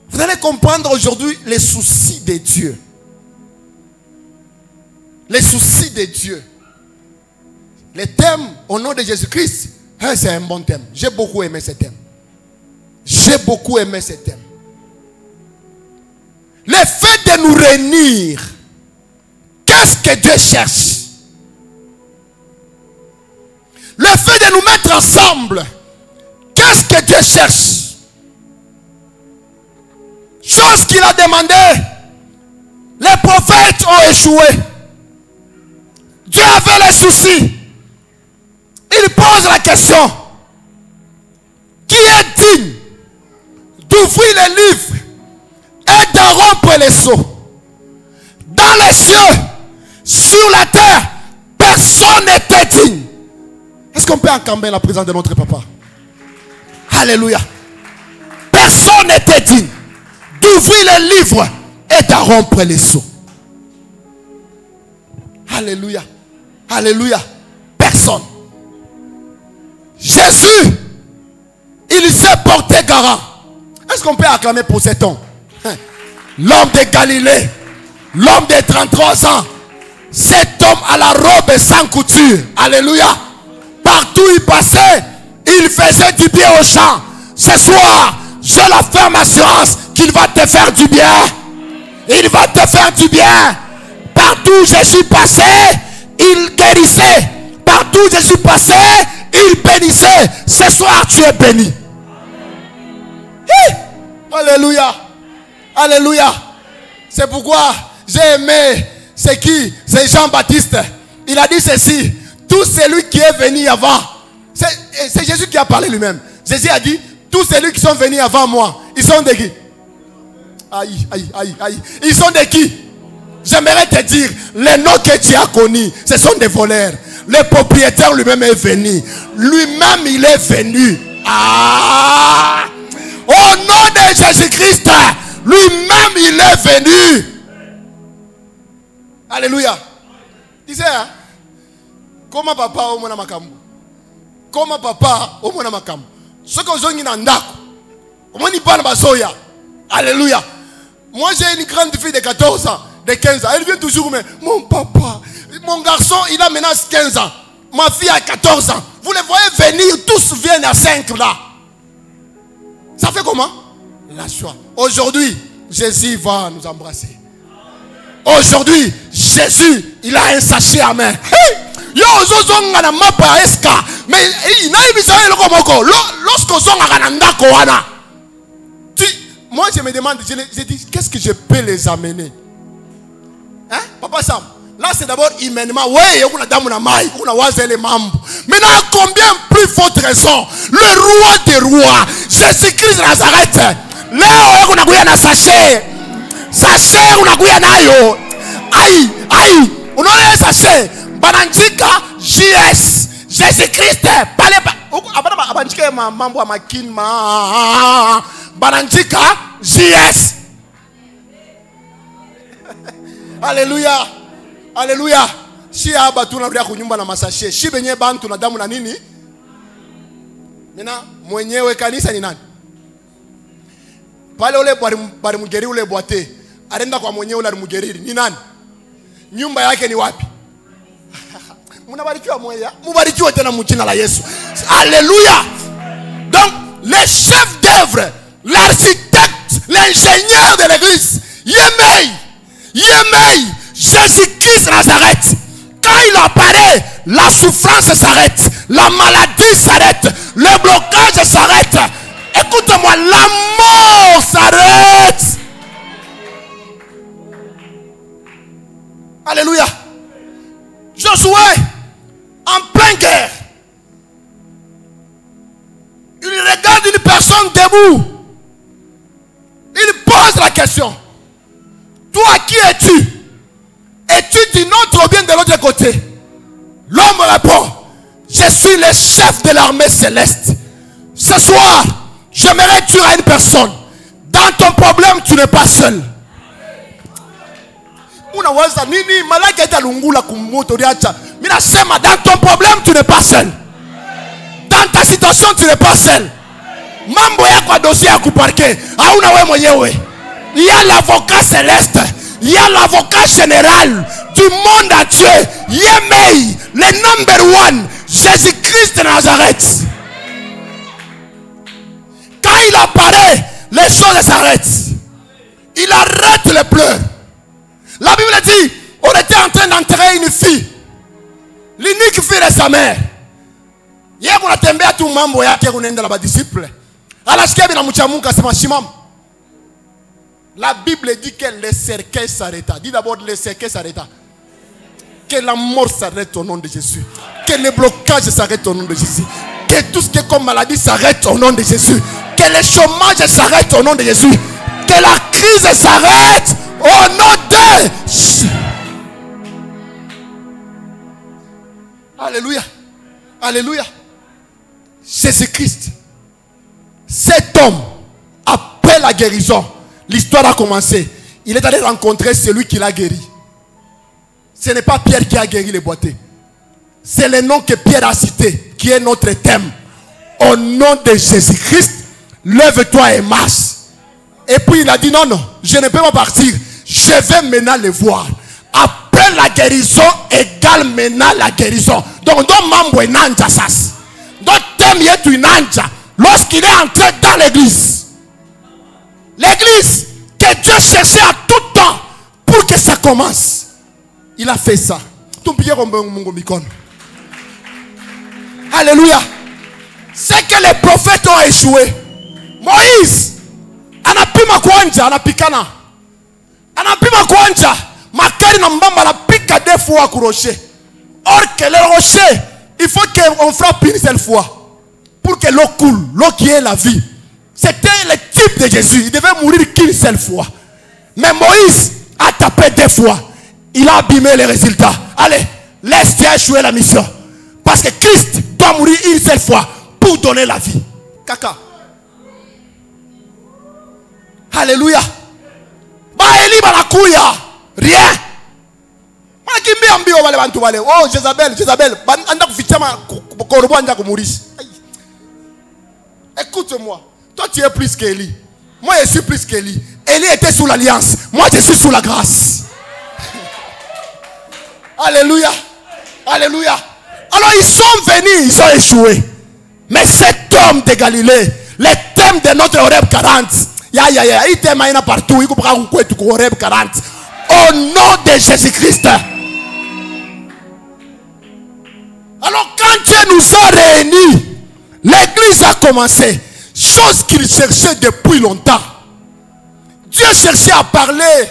Vous allez comprendre aujourd'hui les soucis de Dieu. Les soucis de Dieu. Le thème au nom de Jésus-Christ, c'est un bon thème. J'ai beaucoup aimé ce thème. J'ai beaucoup aimé ce thème. Le fait de nous réunir, qu'est-ce que Dieu cherche? Le fait de nous mettre ensemble, qu'est-ce que Dieu cherche? Chose qu'il a demandé, les prophètes ont échoué. Dieu avait les soucis. Il pose la question: qui est digne d'ouvrir les livres et de rompre les sceaux? Dans les cieux, sur la terre, personne n'était digne. Est-ce qu'on peut acclamer la présence de notre papa? Alléluia. Personne n'était digne d'ouvrir les livres et de rompre les sceaux. Alléluia. Alléluia. Personne. Jésus, il s'est porté garant. Est-ce qu'on peut acclamer pour cet homme? L'homme de Galilée, l'homme de 33 ans, cet homme à la robe sans couture. Alléluia. Partout il passait, il faisait du bien aux gens. Ce soir, j'ai la ferme assurance qu'il va te faire du bien. Il va te faire du bien. Partout où je suis passé, il guérissait. Partout où je suis passé, il bénissait. Ce soir, tu es béni. Alléluia. Alléluia. C'est pourquoi j'ai aimé. C'est qui? C'est Jean-Baptiste. Il a dit ceci: tout celui qui est venu avant. C'est Jésus qui a parlé lui-même. Jésus a dit: tous celui qui sont venus avant moi, ils sont de qui? Aïe, aïe, aïe, aïe. Ils sont de qui? J'aimerais te dire, les noms que tu as connus, ce sont des voleurs. Le propriétaire lui-même est venu. Lui-même, il est venu. Ah! Au nom de Jésus-Christ, lui-même, il est venu. Alléluia. Disais, hein? Comment papa au mona makambu? Comment papa au mona makambu? Ce que vous avez dit, alléluia. Moi j'ai une grande fille de 14 ans, de 15 ans. Elle vient toujours, mais mon papa, mon garçon, il a maintenant 15 ans. Ma fille a 14 ans. Vous les voyez venir, tous viennent à 5 là. Ça fait comment? La joie. Aujourd'hui, Jésus va nous embrasser. Aujourd'hui, Jésus, il a un sachet à main. Hey! Yo ozozonga na mapa eska. Mais moi je me demande, je dis, qu'est-ce que je peux les amener? Hein? Papa Sam, là c'est d'abord humainement. Ouais, on a damu na mai, on a wazele mambo. Maintenant, combien plus forte raison, le roi des rois, Jésus-Christ de Nazareth. Là, on a gouya na sachet. Sachet, on a gouya na yo. Aïe, aïe, on a un sachet. Bananjika JS. Jésus-Christ. Parlez pas. Abanjika mambo a makin ma. Bananjika JS. Alléluia. Alléluia. Si abatu na kunyumba na masashe, si benye bantu na damu na nini? Mina mwenyewe kanisa ni nani? Pale ule bari mugeri ule boate, arenda kwa mwenyewe ule mugeriri ni nani? Nyumba yake ni wapi? Munabarikiwa mweya, mubarikiwe tena mjina la Yesu. Alléluia. Donc le chef d'œuvre, l'architecte, l'ingénieur de l'église, Yemei, Jésus-Christ Nazareth. Quand il apparaît, la souffrance s'arrête, la maladie s'arrête, le blocage s'arrête. Écoute-moi, la mort s'arrête. Alléluia. Josué, en pleine guerre, il regarde une personne debout. Il pose la question. Toi, qui es-tu? Es-tu du nôtre ou bien de l'autre côté? L'homme répond, je suis le chef de l'armée céleste. Ce soir, j'aimerais dire à une personne, dans ton problème, tu n'es pas seul. Dans ton problème, tu n'es pas seul. Dans ta situation, tu n'es pas seul. Il y a l'avocat céleste. Il y a l'avocat général du monde entier. Yemei, le number one, Jésus-Christ de Nazareth. Quand il apparaît, les choses s'arrêtent. Il arrête les pleurs. La Bible dit, on était en train d'enterrer une fille. L'unique fille de sa mère. Hier, on a tembé à tout mambo ya qui est dans la disciple. La Bible dit que le cercueil s'arrêta. Dis d'abord, le cercueil s'arrêta. Que la mort s'arrête au nom de Jésus. Que le blocage s'arrête au nom de Jésus. Que tout ce qui est comme maladie s'arrête au nom de Jésus. Que le chômage s'arrête au nom de Jésus. Que la crise s'arrête au nom de Jésus. Alléluia. Alléluia. Jésus-Christ. Cet homme, après la guérison, l'histoire a commencé. Il est allé rencontrer celui qui l'a guéri. Ce n'est pas Pierre qui a guéri les boiteux. C'est le nom que Pierre a cité, qui est notre thème. Au nom de Jésus-Christ, lève-toi et marche. Et puis il a dit non, je ne peux pas partir. Je vais maintenant le voir. Après la guérison égale maintenant la guérison. Donc, mambo est nanja sas. Donc, thème est une nanja. Lorsqu'il est entré dans l'église. L'église que Dieu cherchait à tout temps pour que ça commence. Il a fait ça. Alléluia. C'est que les prophètes ont échoué. Moïse, anapima kwanja, anapikana. Anapima kwanja, makari na mbamba anapika 2 fois ku rocher. Or que le rocher, il faut qu'on frappe une seule fois pour que l'eau coule, l'eau qui est la vie. C'était le type de Jésus. Il devait mourir qu'une seule fois. Mais Moïse a tapé 2 fois. Il a abîmé les résultats. Allez, laisse-toi échouer la mission. Parce que Christ doit mourir une seule fois pour donner la vie. Kaka. Alléluia. Ba Eli banakuya. Rien. Oh, Jézabel. Écoute-moi. Toi, tu es plus qu'Élie. Moi, je suis plus qu'Élie. Élie était sous l'alliance. Moi, je suis sous la grâce. Alléluia. Alléluia. Alors, ils sont venus, ils ont échoué. Mais cet homme de Galilée, Le thème de notre Horeb 40. Il thème partout. Il comprend Horeb 40. Au nom de Jésus-Christ. Alors quand Dieu nous a réunis, l'église a commencé. Chose qu'il cherchait depuis longtemps. Dieu cherchait à parler.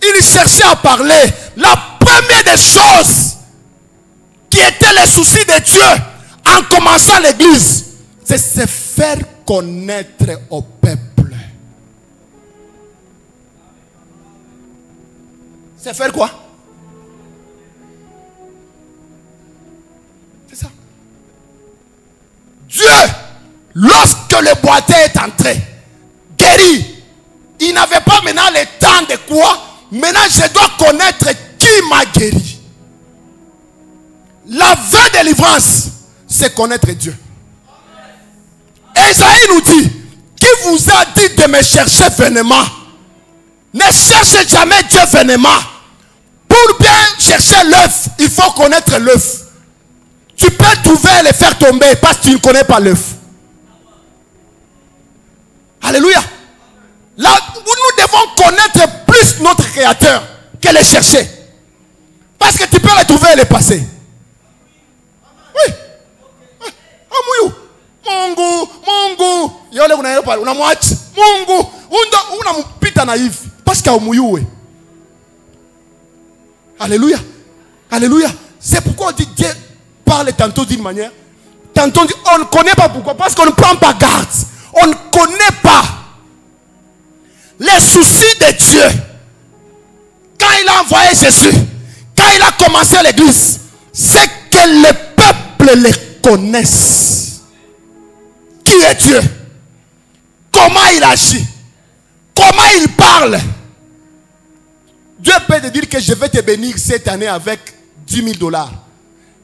Il cherchait à parler. La première des choses qui était le souci de Dieu en commençant l'église, c'est se faire connaître au peuple. C'est faire quoi? C'est ça. Dieu, lorsque le boiteux est entré, guéri, il n'avait pas maintenant le temps de quoi? Maintenant, je dois connaître qui m'a guéri. La vraie délivrance, c'est connaître Dieu. Esaïe nous dit, qui vous a dit de me chercher vainement? Ne cherchez jamais Dieu vainement. Pour bien chercher l'œuf, il faut connaître l'œuf. Tu peux trouver et le faire tomber parce que tu ne connais pas l'œuf. Alléluia. Là, nous devons connaître plus notre Créateur que le chercher. Parce que tu peux le trouver et le passer. Oui. Mungu. Yole unamwacha. Mungu. Unampita na hivi. Parce qu'il y a umuyu. Alléluia. Alléluia. C'est pourquoi on dit Dieu parle tantôt d'une manière. Tantôt on ne connaît pas pourquoi. Parce qu'on ne prend pas garde. On ne connaît pas les soucis de Dieu. Quand il a envoyé Jésus, quand il a commencé l'église, c'est que le peuple le connaisse. Qui est Dieu? Comment il agit? Comment il parle? Dieu peut te dire que je vais te bénir cette année avec 10 000 $.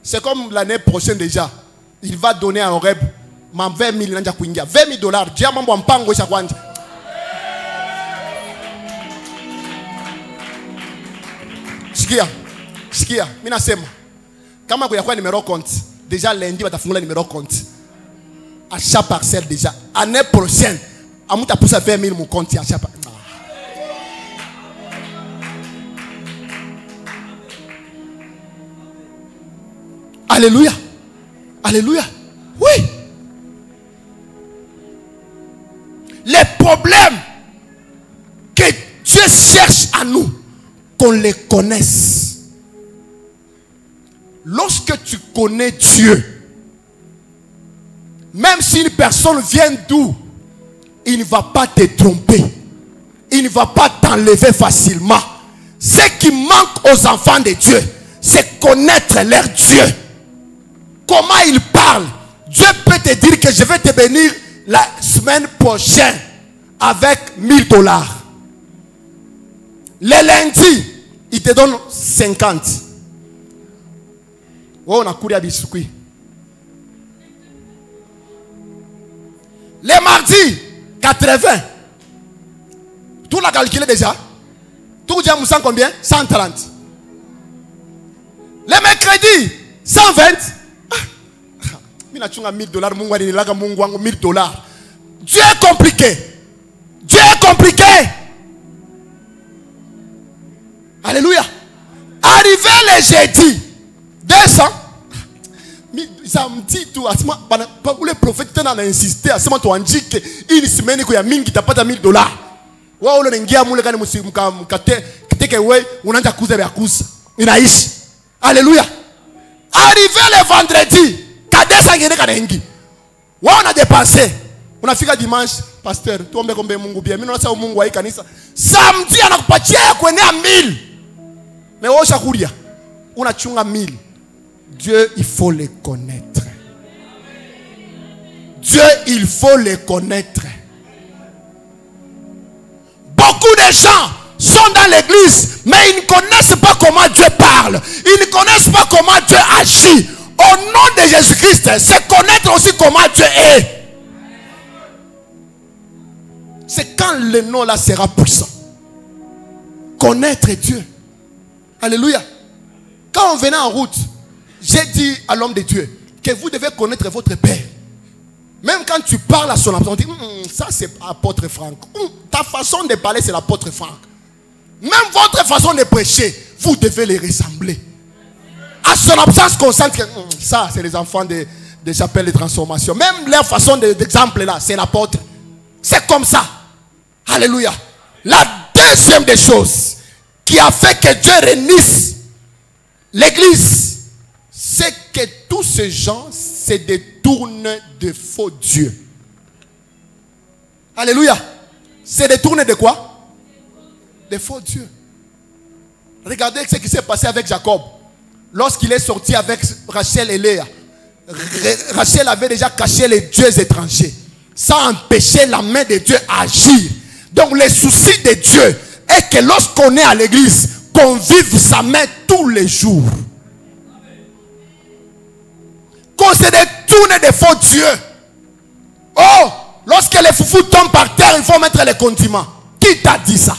C'est comme l'année prochaine déjà. Il va donner à Horeb 20 000 $. 20 000 $. Dieu m'a mpango chakwanja. Sikia, mina sema. Kama kuya kwa numéro compte, déjà lundi batafungula numéro compte. À chaque parcelle déjà. Année prochaine, amuta poussa 20 000 mon compte à chaque parcelle. Alléluia. Alléluia. Oui. Les problèmes que Dieu cherche à nous, qu'on les connaisse. Lorsque tu connais Dieu, même si une personne vient d'où, il ne va pas te tromper. Il ne va pas t'enlever facilement. Ce qui manque aux enfants de Dieu, c'est connaître leur Dieu. Comment il parle. Dieu peut te dire que je vais te bénir la semaine prochaine avec 1 000 $. Le lundi, il te donne 50. Oh, on a couru à biscuit. Le mardi, 80. Tout l'a calculé déjà. Tout déjà, vous combien? 130. Le mercredi, 120. $1000, 1000 $. Dieu est compliqué. Dieu est compliqué. Alléluia. Arrivé le jeudi, 200. Ça me dit tout. Le prophète a insisté. À ce moment, tu as dit qu'une semaine, il y a mingi, tu n'as pas $1000. Wow, le ngia mule kani mkate we unaanza kuuza vya kuuza. Inaishi. Alléluia. Arrivé le vendredi, kadesa ngine kanengi. Wao na dépensé. Unafika dimanche, pasteur, tuombe kombe Mungu bia. Mimi naona Mungu wa kanisa. Samedi anakupatia ya kuenea 1000. Mais wewe ushakuria. Unachunga 1000. Dieu, il faut le connaître. Dieu, il faut le connaître. Beaucoup de gens sont dans l'église, mais ils ne connaissent pas comment Dieu parle. Ils ne connaissent pas comment Dieu agit. Au nom de Jésus-Christ, c'est connaître aussi comment Dieu est. C'est quand le nom là sera puissant. Connaître Dieu. Alléluia. Quand on venait en route, j'ai dit à l'homme de Dieu que vous devez connaître votre Père. Même quand tu parles à son absence, on dit, ça c'est apôtre Franck. Ta façon de parler, c'est l'apôtre Franck. Même votre façon de prêcher, vous devez les ressembler. À son absence, consciente que ça, c'est les enfants des chapelles de transformation. Même leur façon d'exemple là, c'est l'apôtre. C'est comme ça. Alléluia. La deuxième des choses qui a fait que Dieu réunisse l'église, c'est que tous ces gens se détournent de faux dieux. Alléluia. Se détournent de quoi? De faux dieux. Regardez ce qui s'est passé avec Jacob. Lorsqu'il est sorti avec Rachel et Léa, Rachel avait déjà caché les dieux étrangers. Ça empêchait la main de Dieu à agir. Donc le souci de Dieu est que lorsqu'on est à l'église, qu'on vive sa main tous les jours. Qu'on se détourne des faux dieux. Oh, lorsque les foufous tombent par terre, il faut mettre les condiments. Qui t'a dit ça?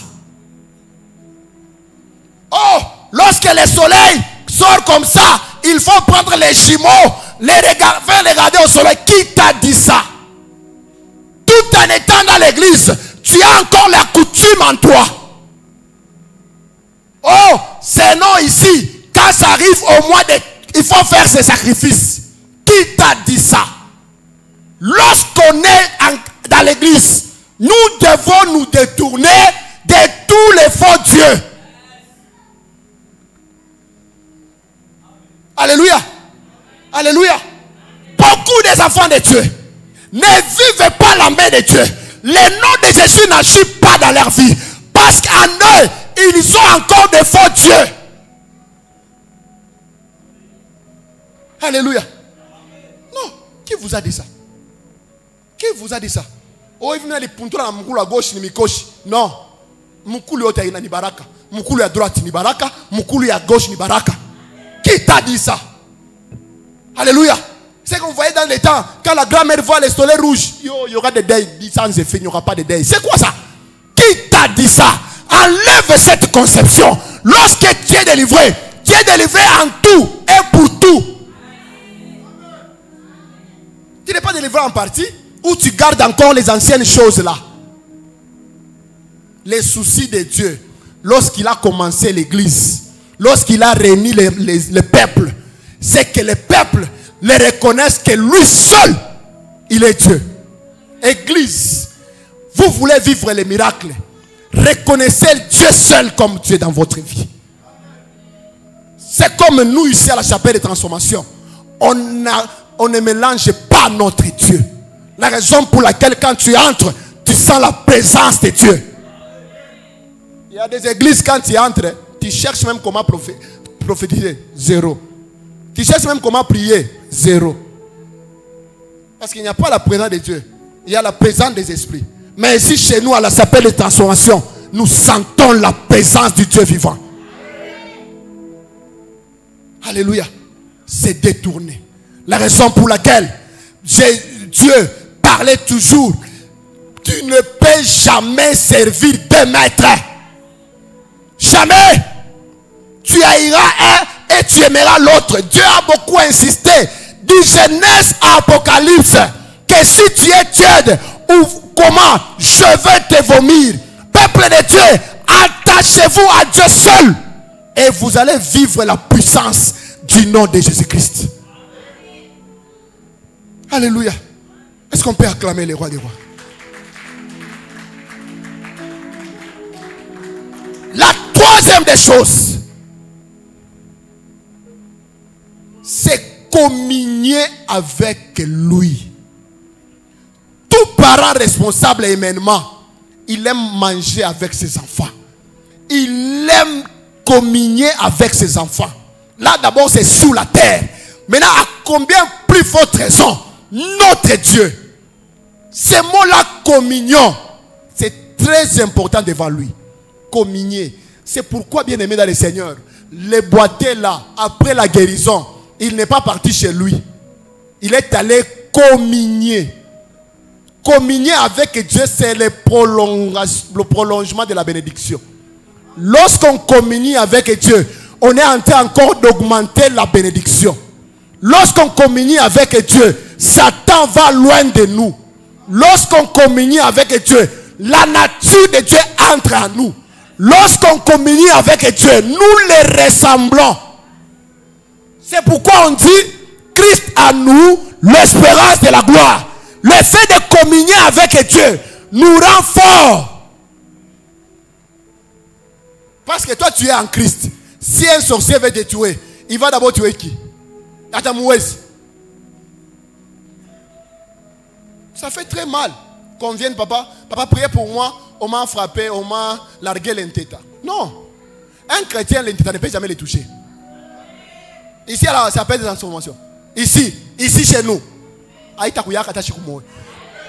Oh, lorsque le soleil sort comme ça, il faut prendre les jumeaux, faire les regarder au soleil. Qui t'a dit ça? Tout en étant dans l'église, tu as encore la coutume en toi. Oh, c'est non ici. Quand ça arrive au mois de... Il faut faire ces sacrifices. Qui t'a dit ça? Lorsqu'on est dans l'église, nous devons nous détourner de tous les faux dieux. Alléluia. Alléluia. Beaucoup des enfants de Dieu ne vivent pas la main de Dieu. Le nom de Jésus n'agit pas dans leur vie. Parce qu'en eux, ils ont encore des faux dieux. Alléluia. Non. Qui vous a dit ça? Qui vous a dit ça? Oh, il vient de puntura na mukulu à gauche ni mikoshi. Non. Mukulu yote ina ni baraka. Mukulu à droite ni baraka. Mukulu à gauche ni baraka. Qui t'a dit ça? Alléluia. C'est qu'on voyait dans les temps, quand la grand-mère voit les soleils rouges, il y aura des deuils, sans effet, il n'y aura pas de deuil. C'est quoi ça? Qui t'a dit ça? Enlève cette conception. Lorsque tu es délivré en tout et pour tout. Tu n'es pas délivré en partie, ou tu gardes encore les anciennes choses là. Les soucis de Dieu, lorsqu'il a commencé l'église, lorsqu'il a réuni les peuples, c'est que les peuples les reconnaissent que lui seul, il est Dieu. Église, vous voulez vivre les miracles, reconnaissez Dieu seul comme Dieu dans votre vie. C'est comme nous ici à la chapelle de transformation. On ne mélange pas notre Dieu. La raison pour laquelle quand tu entres, tu sens la présence de Dieu. Il y a des églises quand tu entres, tu cherches même comment prophétiser. Zéro. Tu cherches même comment prier. Zéro. Parce qu'il n'y a pas la présence de Dieu. Il y a la présence des esprits. Mais ici chez nous à la chapelle de transformation, nous sentons la présence du Dieu vivant. Alléluia. C'est détourné. La raison pour laquelle Dieu parlait toujours, tu ne peux jamais servir deux maîtres. Jamais. Tu haïras un et tu aimeras l'autre. Dieu a beaucoup insisté du Genèse à Apocalypse que si tu es tiède ou comment, je vais te vomir. Peuple de Dieu, attachez-vous à Dieu seul et vous allez vivre la puissance du nom de Jésus-Christ. Alléluia. Est-ce qu'on peut acclamer les rois des rois? La troisième des choses, c'est communier avec lui. Tout parent responsable humainement, il aime manger avec ses enfants. Il aime communier avec ses enfants. Là d'abord c'est sous la terre. Maintenant à combien plus forte raison notre Dieu. Ce mot-là, communion, c'est très important devant lui. Communier. C'est pourquoi, bien aimé dans le Seigneur, le boiteux là, après la guérison, il n'est pas parti chez lui. Il est allé communier. Communier avec Dieu, c'est le prolongement de la bénédiction. Lorsqu'on communie avec Dieu, on est en train encore d'augmenter la bénédiction. Lorsqu'on communie avec Dieu, Satan va loin de nous. Lorsqu'on communie avec Dieu, la nature de Dieu entre en nous. Lorsqu'on communie avec Dieu, nous les ressemblons. C'est pourquoi on dit Christ en nous, l'espérance de la gloire. Le fait de communier avec Dieu nous rend forts. Parce que toi tu es en Christ. Si un sorcier veut te tuer, il va d'abord tuer qui? Atamouez. Ça fait très mal qu'on vienne, papa priez pour moi, on m'a frappé, on m'a largué l'inteta. Non. Un chrétien, l'inteta ne peut jamais les toucher. Ici, alors, ça s'appelle des transformations. Ici chez nous.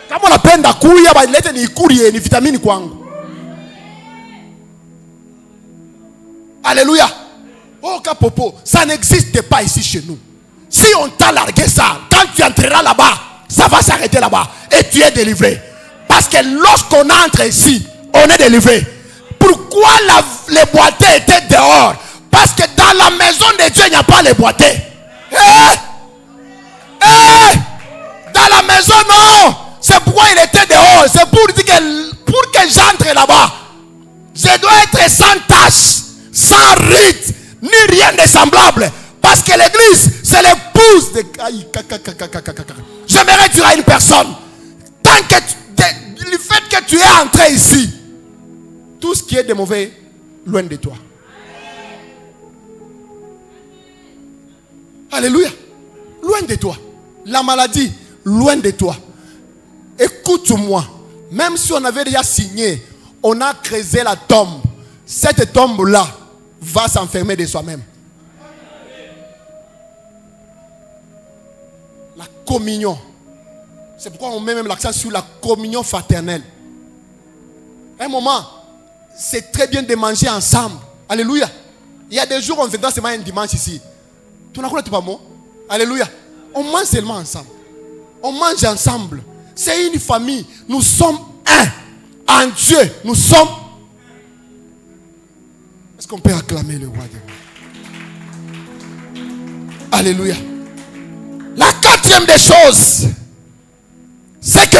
Kama unapenda kuya balete ni ikurie ni vitamini kwangu. Alléluia. Oh kapopo, ça n'existe pas ici chez nous. Si on t'a largué ça, quand tu entreras là-bas, ça va s'arrêter là-bas et tu es délivré. Parce que lorsqu'on entre ici, on est délivré. Pourquoi les boiteux étaient dehors? Parce que dans la maison de Dieu, il n'y a pas les boiteux. Dans la maison, non. C'est pourquoi il était dehors. C'est pour dire que pour que j'entre là-bas, je dois être sans tache, sans rite, ni rien de semblable. Parce que l'église, c'est l'épouse de... J'aimerais dire à une personne, tant que le fait que tu es entré ici, tout ce qui est de mauvais, loin de toi. Alléluia. Loin de toi. La maladie, loin de toi. Écoute-moi. Même si on avait déjà signé, on a creusé la tombe. Cette tombe-là va s'enfermer de soi-même. La communion. C'est pourquoi on met même l'accent sur la communion fraternelle. À un moment, c'est très bien de manger ensemble. Alléluia. Il y a des jours, on viendra seulement un dimanche ici. Tu n'as pas moi? Alléluia. On mange seulement ensemble. On mange ensemble. C'est une famille. Nous sommes un. En Dieu, nous sommes. Est-ce qu'on peut acclamer le roi de roi? Alléluia. La quatrième des choses, c'est que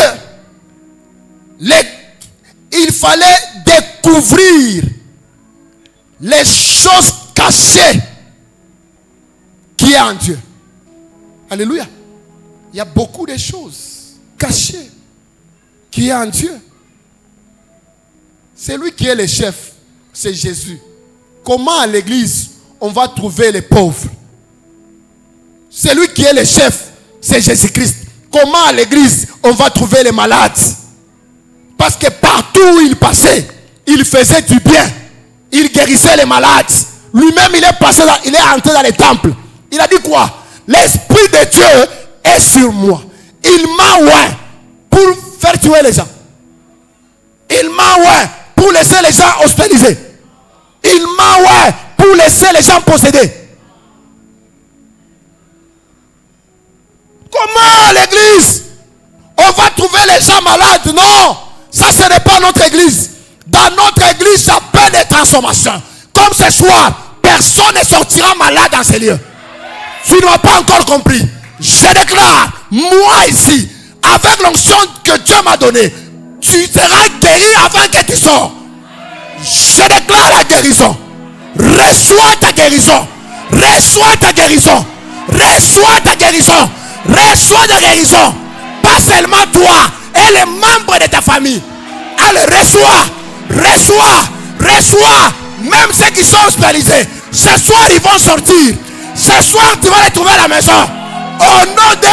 il fallait découvrir les choses cachées qui est en Dieu. Alléluia. Il y a beaucoup de choses cachées qui est en Dieu. C'est lui qui est le chef. C'est Jésus. Comment à l'église on va trouver les pauvres? C'est lui qui est le chef. C'est Jésus-Christ. Comment à l'église on va trouver les malades? Parce que partout où il passait, il faisait du bien. Il guérissait les malades. Lui-même il est passé, il est entré dans les temples. Il a dit quoi? L'Esprit de Dieu est sur moi. Il m'a oint pour faire tuer les gens. Il m'a oint pour laisser les gens hospitalisés. Il m'a oint pour laisser les gens possédés. Comment l'église on va trouver les gens malades? Non, ça ce n'est pas notre église. Dans notre église, j'appelle des transformations. Comme ce soir, personne ne sortira malade dans ces lieux. Tu ne m'as pas encore compris. Je déclare, moi ici, avec l'onction que Dieu m'a donnée, tu seras guéri avant que tu sors. Je déclare la guérison. Reçois ta guérison. Reçois ta guérison. Reçois ta guérison. Reçois ta guérison. Pas seulement toi et les membres de ta famille. Allez, reçois. Reçois. Reçois. Même ceux qui sont hospitalisés. Ce soir, ils vont sortir. Ce soir, tu vas les trouver à la maison. Au nom de...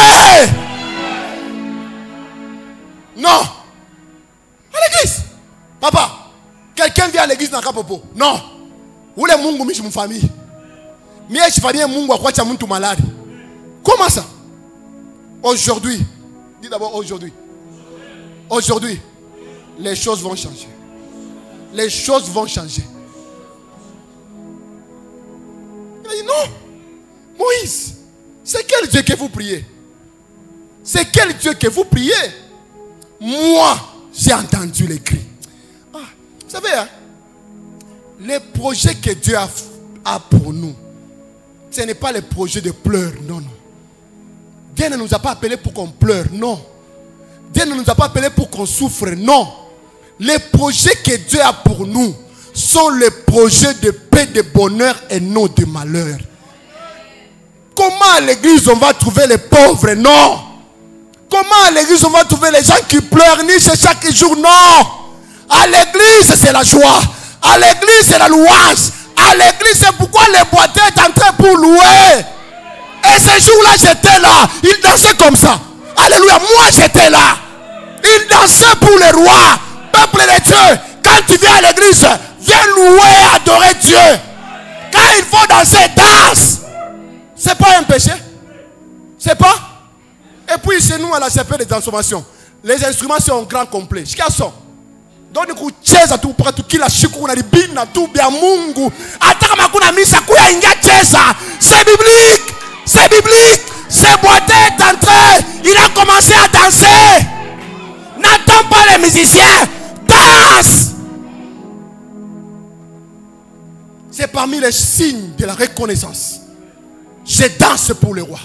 Non. À l'église. Papa, quelqu'un vient à l'église dans Kapopo. Non. Où les mungu michi mon famille. Mie chifanie mungu à quoi tu as muntu malade. Comment ça? Aujourd'hui. Dis d'abord aujourd'hui. Aujourd'hui. Les choses vont changer. Les choses vont changer. Il a dit non. Moïse, c'est quel Dieu que vous priez? C'est quel Dieu que vous priez? Moi, j'ai entendu les cris. Ah, vous savez, hein, les projets que Dieu a pour nous, ce n'est pas les projets de pleurs, non, non. Dieu ne nous a pas appelés pour qu'on pleure, non. Dieu ne nous a pas appelés pour qu'on souffre, non. Les projets que Dieu a pour nous sont les projets de paix, de bonheur et non de malheur. Comment à l'église on va trouver les pauvres? Non. Comment à l'église on va trouver les gens qui pleurent chaque jour? Non. À l'église c'est la joie. À l'église c'est la louange. À l'église c'est pourquoi les boîtiers est entré pour louer. Et ce jour-là j'étais là. Ils dansaient comme ça. Alléluia. Moi j'étais là. Ils dansaient pour les rois. Peuple de Dieu. Quand tu viens à l'église, viens louer, adorer Dieu. Quand il faut danser, danse. C'est pas un péché. C'est pas. Et puis chez nous à la CP de transformation, les instruments sont en grand complet. Chikaso. Donc ku cheza tu pour tout kila siku unalibina tu bia Mungu. Hata kama kuna misa kuya ingia cheza. C'est biblique. C'est biblique. Ce boîtier est entré. Il a commencé à danser. N'attends pas les musiciens. Danse. C'est parmi les signes de la reconnaissance. Je danse pour le roi.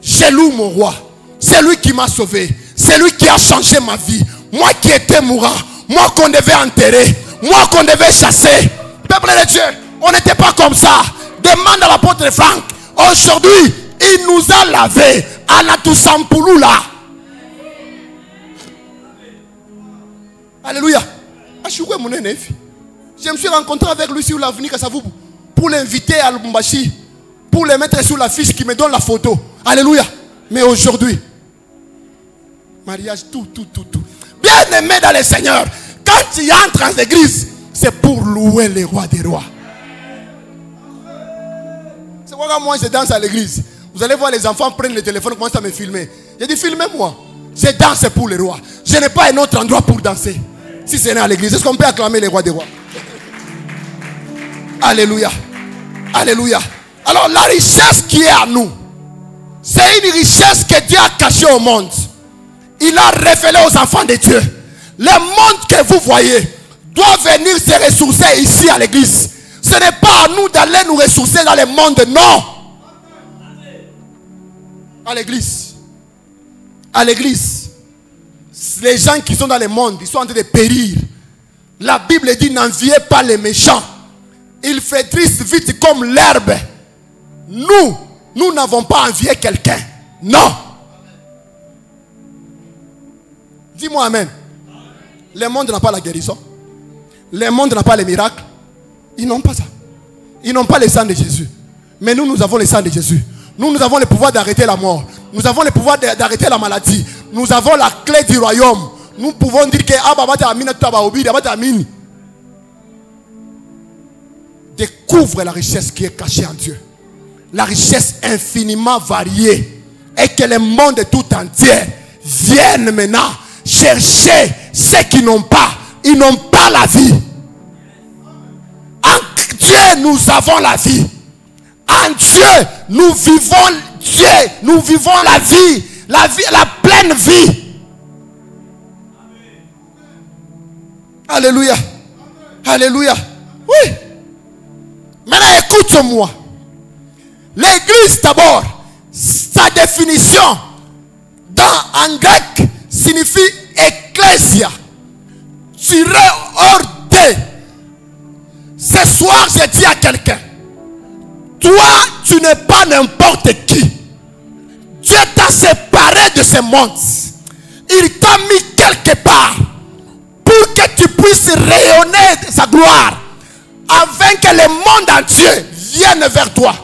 Je loue mon roi. C'est lui qui m'a sauvé. C'est lui qui a changé ma vie. Moi qui étais mourant. Moi qu'on devait enterrer. Moi qu'on devait chasser. Peuple de Dieu, on n'était pas comme ça. Demande à l'apôtre Franck. Aujourd'hui, il nous a lavé à la Toussaint-Pouloula. Alléluia. Je me suis rencontré avec lui sur l'avenue Kassavoubou pour l'inviter à Lubumbashi, pour le mettre sur l'affiche qui me donne la photo. Alléluia. Mais aujourd'hui, mariage, tout. Bien aimé dans le Seigneur, quand tu entres dans l'église, c'est pour louer les rois des rois. C'est pourquoi moi je danse à l'église. Vous allez voir les enfants prennent le téléphone et commencent à me filmer. J'ai dit filmez-moi. Je danse pour les rois. Je n'ai pas un autre endroit pour danser. Si c'est à l'église, est-ce qu'on peut acclamer les rois des rois? Alléluia. Alléluia. Alors la richesse qui est à nous, c'est une richesse que Dieu a cachée au monde. Il a révélé aux enfants de Dieu. Le monde que vous voyez doit venir se ressourcer ici à l'église. Ce n'est pas à nous d'aller nous ressourcer dans le monde, non. À l'église. À l'église. Les gens qui sont dans le monde, ils sont en train de périr. La Bible dit n'enviez pas les méchants. Ils flétrissent vite comme l'herbe. Nous n'avons pas envié quelqu'un. Non. Dis-moi amen. Le monde n'a pas la guérison. Le monde n'a pas les miracles. Ils n'ont pas ça. Ils n'ont pas le sang de Jésus. Mais nous avons le sang de Jésus. Nous avons le pouvoir d'arrêter la mort. Nous avons le pouvoir d'arrêter la maladie. Nous avons la clé du royaume. Nous pouvons dire que découvre la richesse qui est cachée en Dieu. La richesse infiniment variée. Et que le monde tout entier vienne maintenant chercher ceux qui n'ont pas. Ils n'ont pas la vie. En Dieu, nous avons la vie. En Dieu, nous vivons Dieu. Nous vivons la vie. La vie, la pleine vie. Alléluia. Alléluia. Oui. Maintenant, écoute-moi. L'église, d'abord, sa définition en grec signifie ecclésia. Tiré hors de. Ce soir, je dis à quelqu'un, toi, tu n'es pas n'importe qui. Dieu t'a séparé de ce monde. Il t'a mis quelque part pour que tu puisses rayonner de sa gloire, afin que le monde entier vienne vers toi.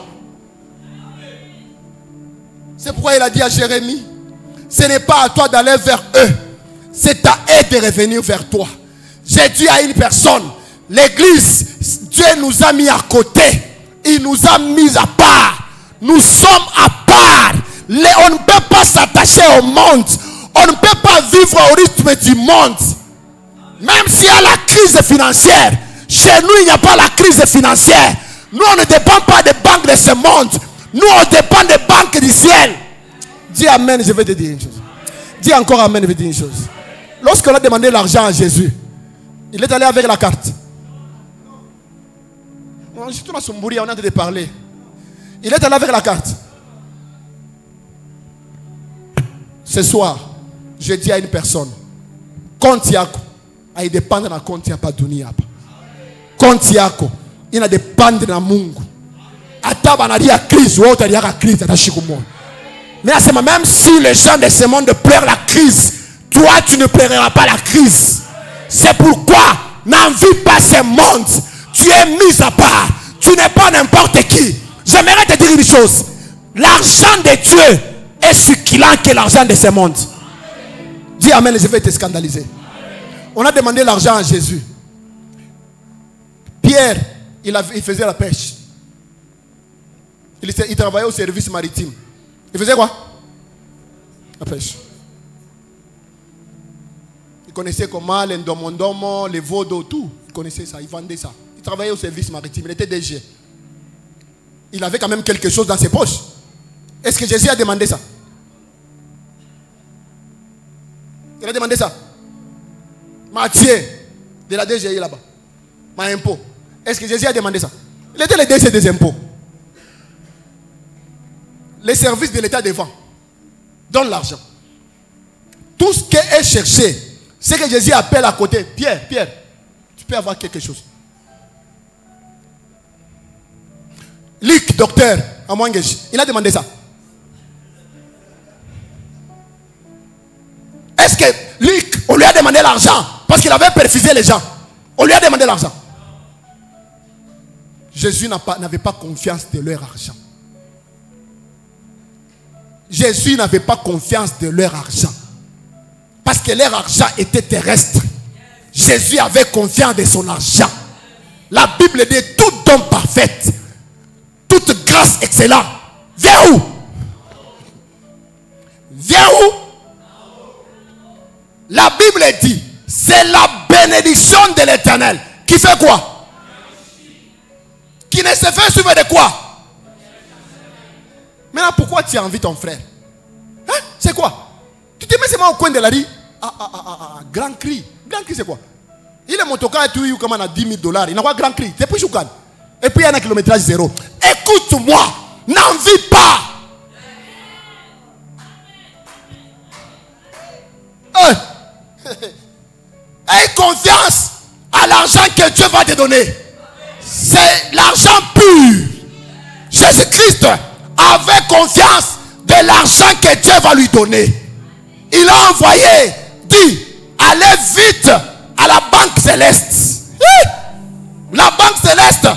C'est pourquoi il a dit à Jérémie, ce n'est pas à toi d'aller vers eux, c'est à eux de revenir vers toi. J'ai dit à une personne, l'église, Dieu nous a mis à côté, il nous a mis à part. Nous sommes à part. On ne peut pas s'attacher au monde. On ne peut pas vivre au rythme du monde. Même s'il y a la crise financière, chez nous il n'y a pas la crise financière. Nous on ne dépend pas des banques de ce monde. Nous on dépend des banques du ciel. Dis amen, je vais te dire une chose. Dis encore amen, je vais te dire une chose. Lorsqu'on a demandé l'argent à Jésus, il est allé avec la carte. On est en train de parler. Il est allé avec la carte. Ce soir, je dis à une personne, compte yako, il dépend de la compte yapa dunia hapa. Compte yako, il ne dépend de la Mungu. Ataba na dia crise, ou ta dia crise, ta shikumo. Mais même si les gens de ce monde pleurent la crise, toi tu ne pleureras pas la crise. C'est pourquoi n'envie pas ce monde. Tu es mis à part. Tu n'es pas n'importe qui. J'aimerais te dire une chose. L'argent de Dieu est succulent que l'argent de ce monde. Dis amen, je vais te scandaliser. On a demandé l'argent à Jésus. Pierre, il faisait la pêche. Il travaillait au service maritime. Il faisait quoi? La pêche. Il connaissait comment les ndomondomo, les vaudos, tout. Il connaissait ça, il vendait ça. Il travaillait au service maritime, il était DG. Il avait quand même quelque chose dans ses poches. Est-ce que Jésus a demandé ça? Il a demandé ça. Matthieu, de la DGI là-bas. Ma impôt. Est-ce que Jésus a demandé ça? Il était le DG des impôts. Les services de l'État devant donnent l'argent. Tout ce qui est cherché, c'est que Jésus appelle à côté. Pierre, tu peux avoir quelque chose. Luc, docteur, à Mwangeji, il a demandé ça. Est-ce que Luc, on lui a demandé l'argent parce qu'il avait perfusé les gens? On lui a demandé l'argent. Jésus n'avait pas confiance de leur argent. Jésus n'avait pas confiance de leur argent. Parce que leur argent était terrestre. Jésus avait confiance de son argent. La Bible dit tout don parfait, toute grâce excellente. Viens où? Viens où? La Bible dit, c'est la bénédiction de l'Éternel qui fait quoi? Qui ne se fait suivre de quoi? Maintenant, pourquoi tu as envie ton frère? Hein? C'est quoi? Tu te mets seulement au coin de la rue. Grand cri. Grand cri, c'est quoi? Il est motocar, tu as comme $10 000. Il n'a pas grand cri. C'est pour Choukan. Et puis il y a un kilométrage zéro. Écoute-moi. N'envie pas. Aie confiance à l'argent que Dieu va te donner. C'est l'argent pur. Jésus-Christ avait confiance de l'argent que Dieu va lui donner. Il a envoyé, dit, allez vite à la banque céleste. La banque céleste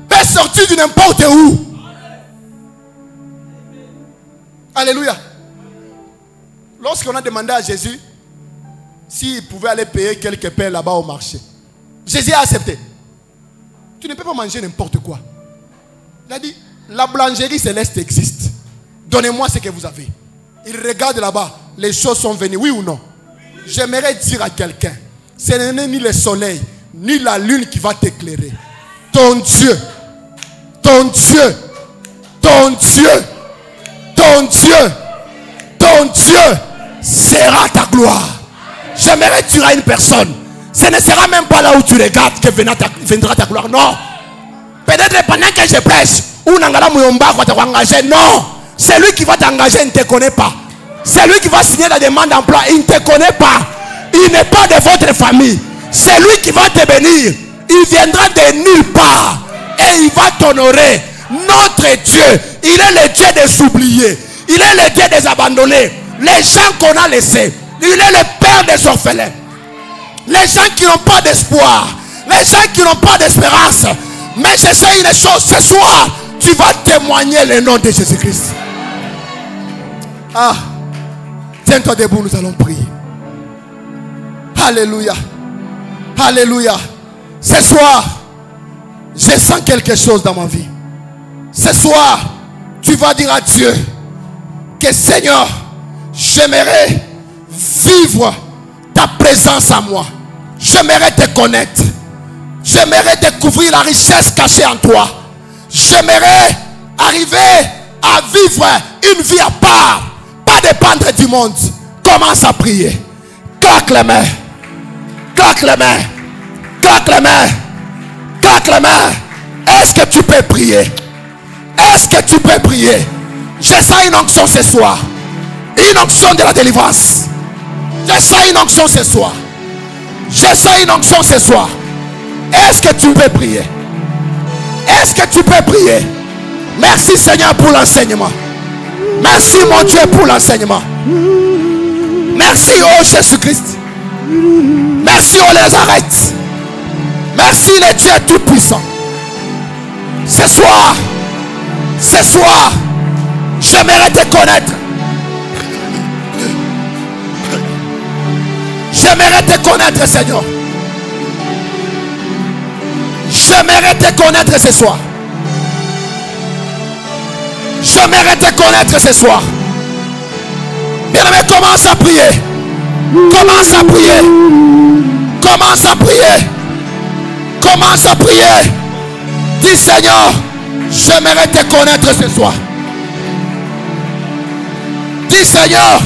peut sortir de n'importe où. Alléluia. Lorsqu'on a demandé à Jésus s'il pouvait aller payer quelques pains là-bas au marché, Jésus a accepté. Tu ne peux pas manger n'importe quoi. Il a dit, la boulangerie céleste existe. Donnez-moi ce que vous avez. Il regarde là-bas. Les choses sont venues, oui ou non? J'aimerais dire à quelqu'un, ce n'est ni le soleil, ni la lune qui va t'éclairer. Ton Dieu, ton Dieu, ton Dieu, ton Dieu, ton Dieu sera ta gloire. J'aimerais dire à une personne, ce ne sera même pas là où tu regardes que viendra ta gloire. Non. Peut-être pendant que je prêche, ou Nangala Mouyomba va t'engager. Non. Celui qui va t'engager, il ne te connaît pas. Celui qui va signer la demande d'emploi, il ne te connaît pas. Il n'est pas de votre famille. Celui qui va te bénir, il viendra de nulle part. Et il va t'honorer. Notre Dieu, il est le Dieu des oubliés. Il est le Dieu des abandonnés. Les gens qu'on a laissés. Il est le Père des orphelins. Les gens qui n'ont pas d'espoir. Les gens qui n'ont pas d'espérance. Mais je sais une chose, ce soir, tu vas témoigner le nom de Jésus-Christ. Ah, tiens-toi debout, nous allons prier. Alléluia. Alléluia. Ce soir, je sens quelque chose dans ma vie. Ce soir, tu vas dire à Dieu que Seigneur, j'aimerais vivre ta présence à moi. J'aimerais te connaître. J'aimerais découvrir la richesse cachée en toi. J'aimerais arriver à vivre une vie à part. Pas dépendre du monde. Commence à prier. Claque les mains. Claque les mains. Claque les mains. Claque les mains. Est-ce que tu peux prier? Est-ce que tu peux prier? Je sens une onction ce soir. Une onction de la délivrance. Je sens une onction ce soir. Je sens une onction ce soir. Est-ce que tu peux prier? Est-ce que tu peux prier? Merci Seigneur pour l'enseignement. Merci mon Dieu pour l'enseignement. Merci oh Jésus-Christ. Merci oh Nazareth. Merci le Dieu tout-puissant. Ce soir, j'aimerais te connaître. J'aimerais te connaître, Seigneur. J'aimerais te connaître ce soir. J'aimerais te connaître ce soir. Bien-aimé, commence à prier. Commence à prier. Commence à prier. Commence à prier. Dis Seigneur, j'aimerais te connaître ce soir. Dis Seigneur,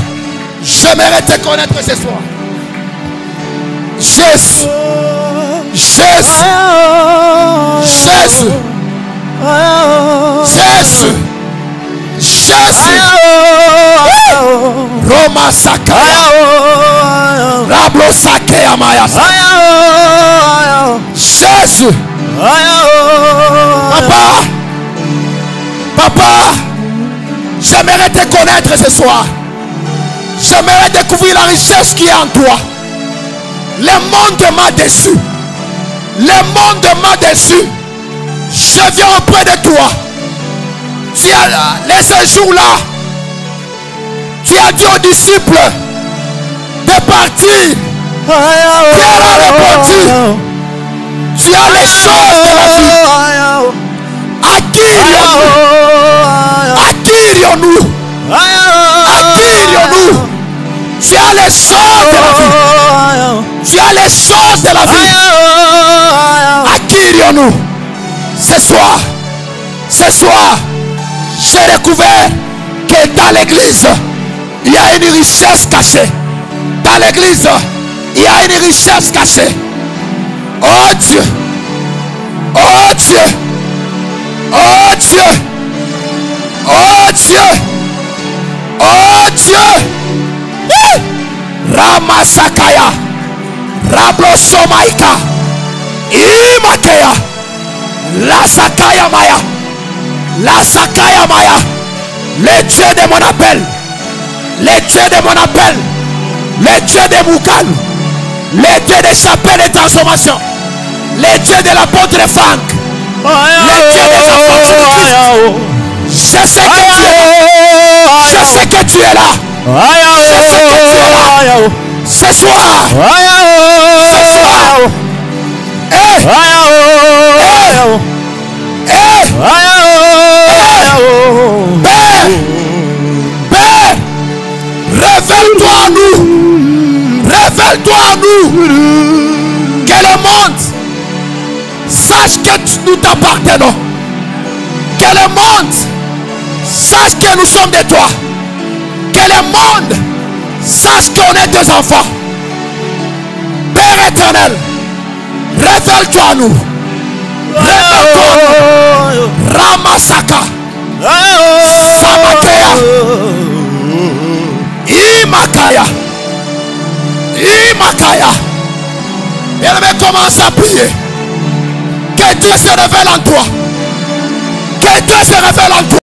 j'aimerais te connaître ce soir. Jésus. Jésus. Jésus. Jésus. Jésus. Roma Sakaya. Rablo Sakaya Maya. Jésus. Papa, j'aimerais te connaître ce soir. J'aimerais découvrir la richesse qui est en toi. Le monde m'a déçu. Le monde m'a déçu. Je viens auprès de toi. Tu as les jours-là, tu as dit aux disciples de partir. Pierre a répondu, tu as les choses de la vie. À qui irions-nous? À qui irions-nous? À qui irions-nous? Tu as les choses de la vie. Tu as les choses de la vie. À qui irions-nous? Ce soir, j'ai découvert que dans l'église, il y a une richesse cachée. Dans l'église, il y a une richesse cachée. Oh Dieu, oh Dieu, oh Dieu, oh Dieu, oh Dieu. Ramasakaya, Rablosomaika, Imakea, La Sakaya Maya, La Sakaya Maya, le Dieu de mon appel, le Dieu de mon appel, le Dieu de Moukal, le Dieu des chapelles de transformation, le Dieu de l'apôtre Franck, le Dieu des enfants de Christ. Je sais que tu es là. Je sais que tu es là. Je sais que tu es là. Ce soir. Ce soir. Père, révèle-toi à nous. Révèle-toi à nous. Que le monde sache que nous t'appartenons. Que le monde sache que nous sommes de toi. Que le monde sache qu'on est tes enfants. Père éternel, révèle-toi à nous. Révèle-toi à nous. Ramasaka. Samakea. Imakaya. Imakaya. Bien-aimé, commence à prier. Que Dieu se révèle en toi. Que Dieu se révèle en toi.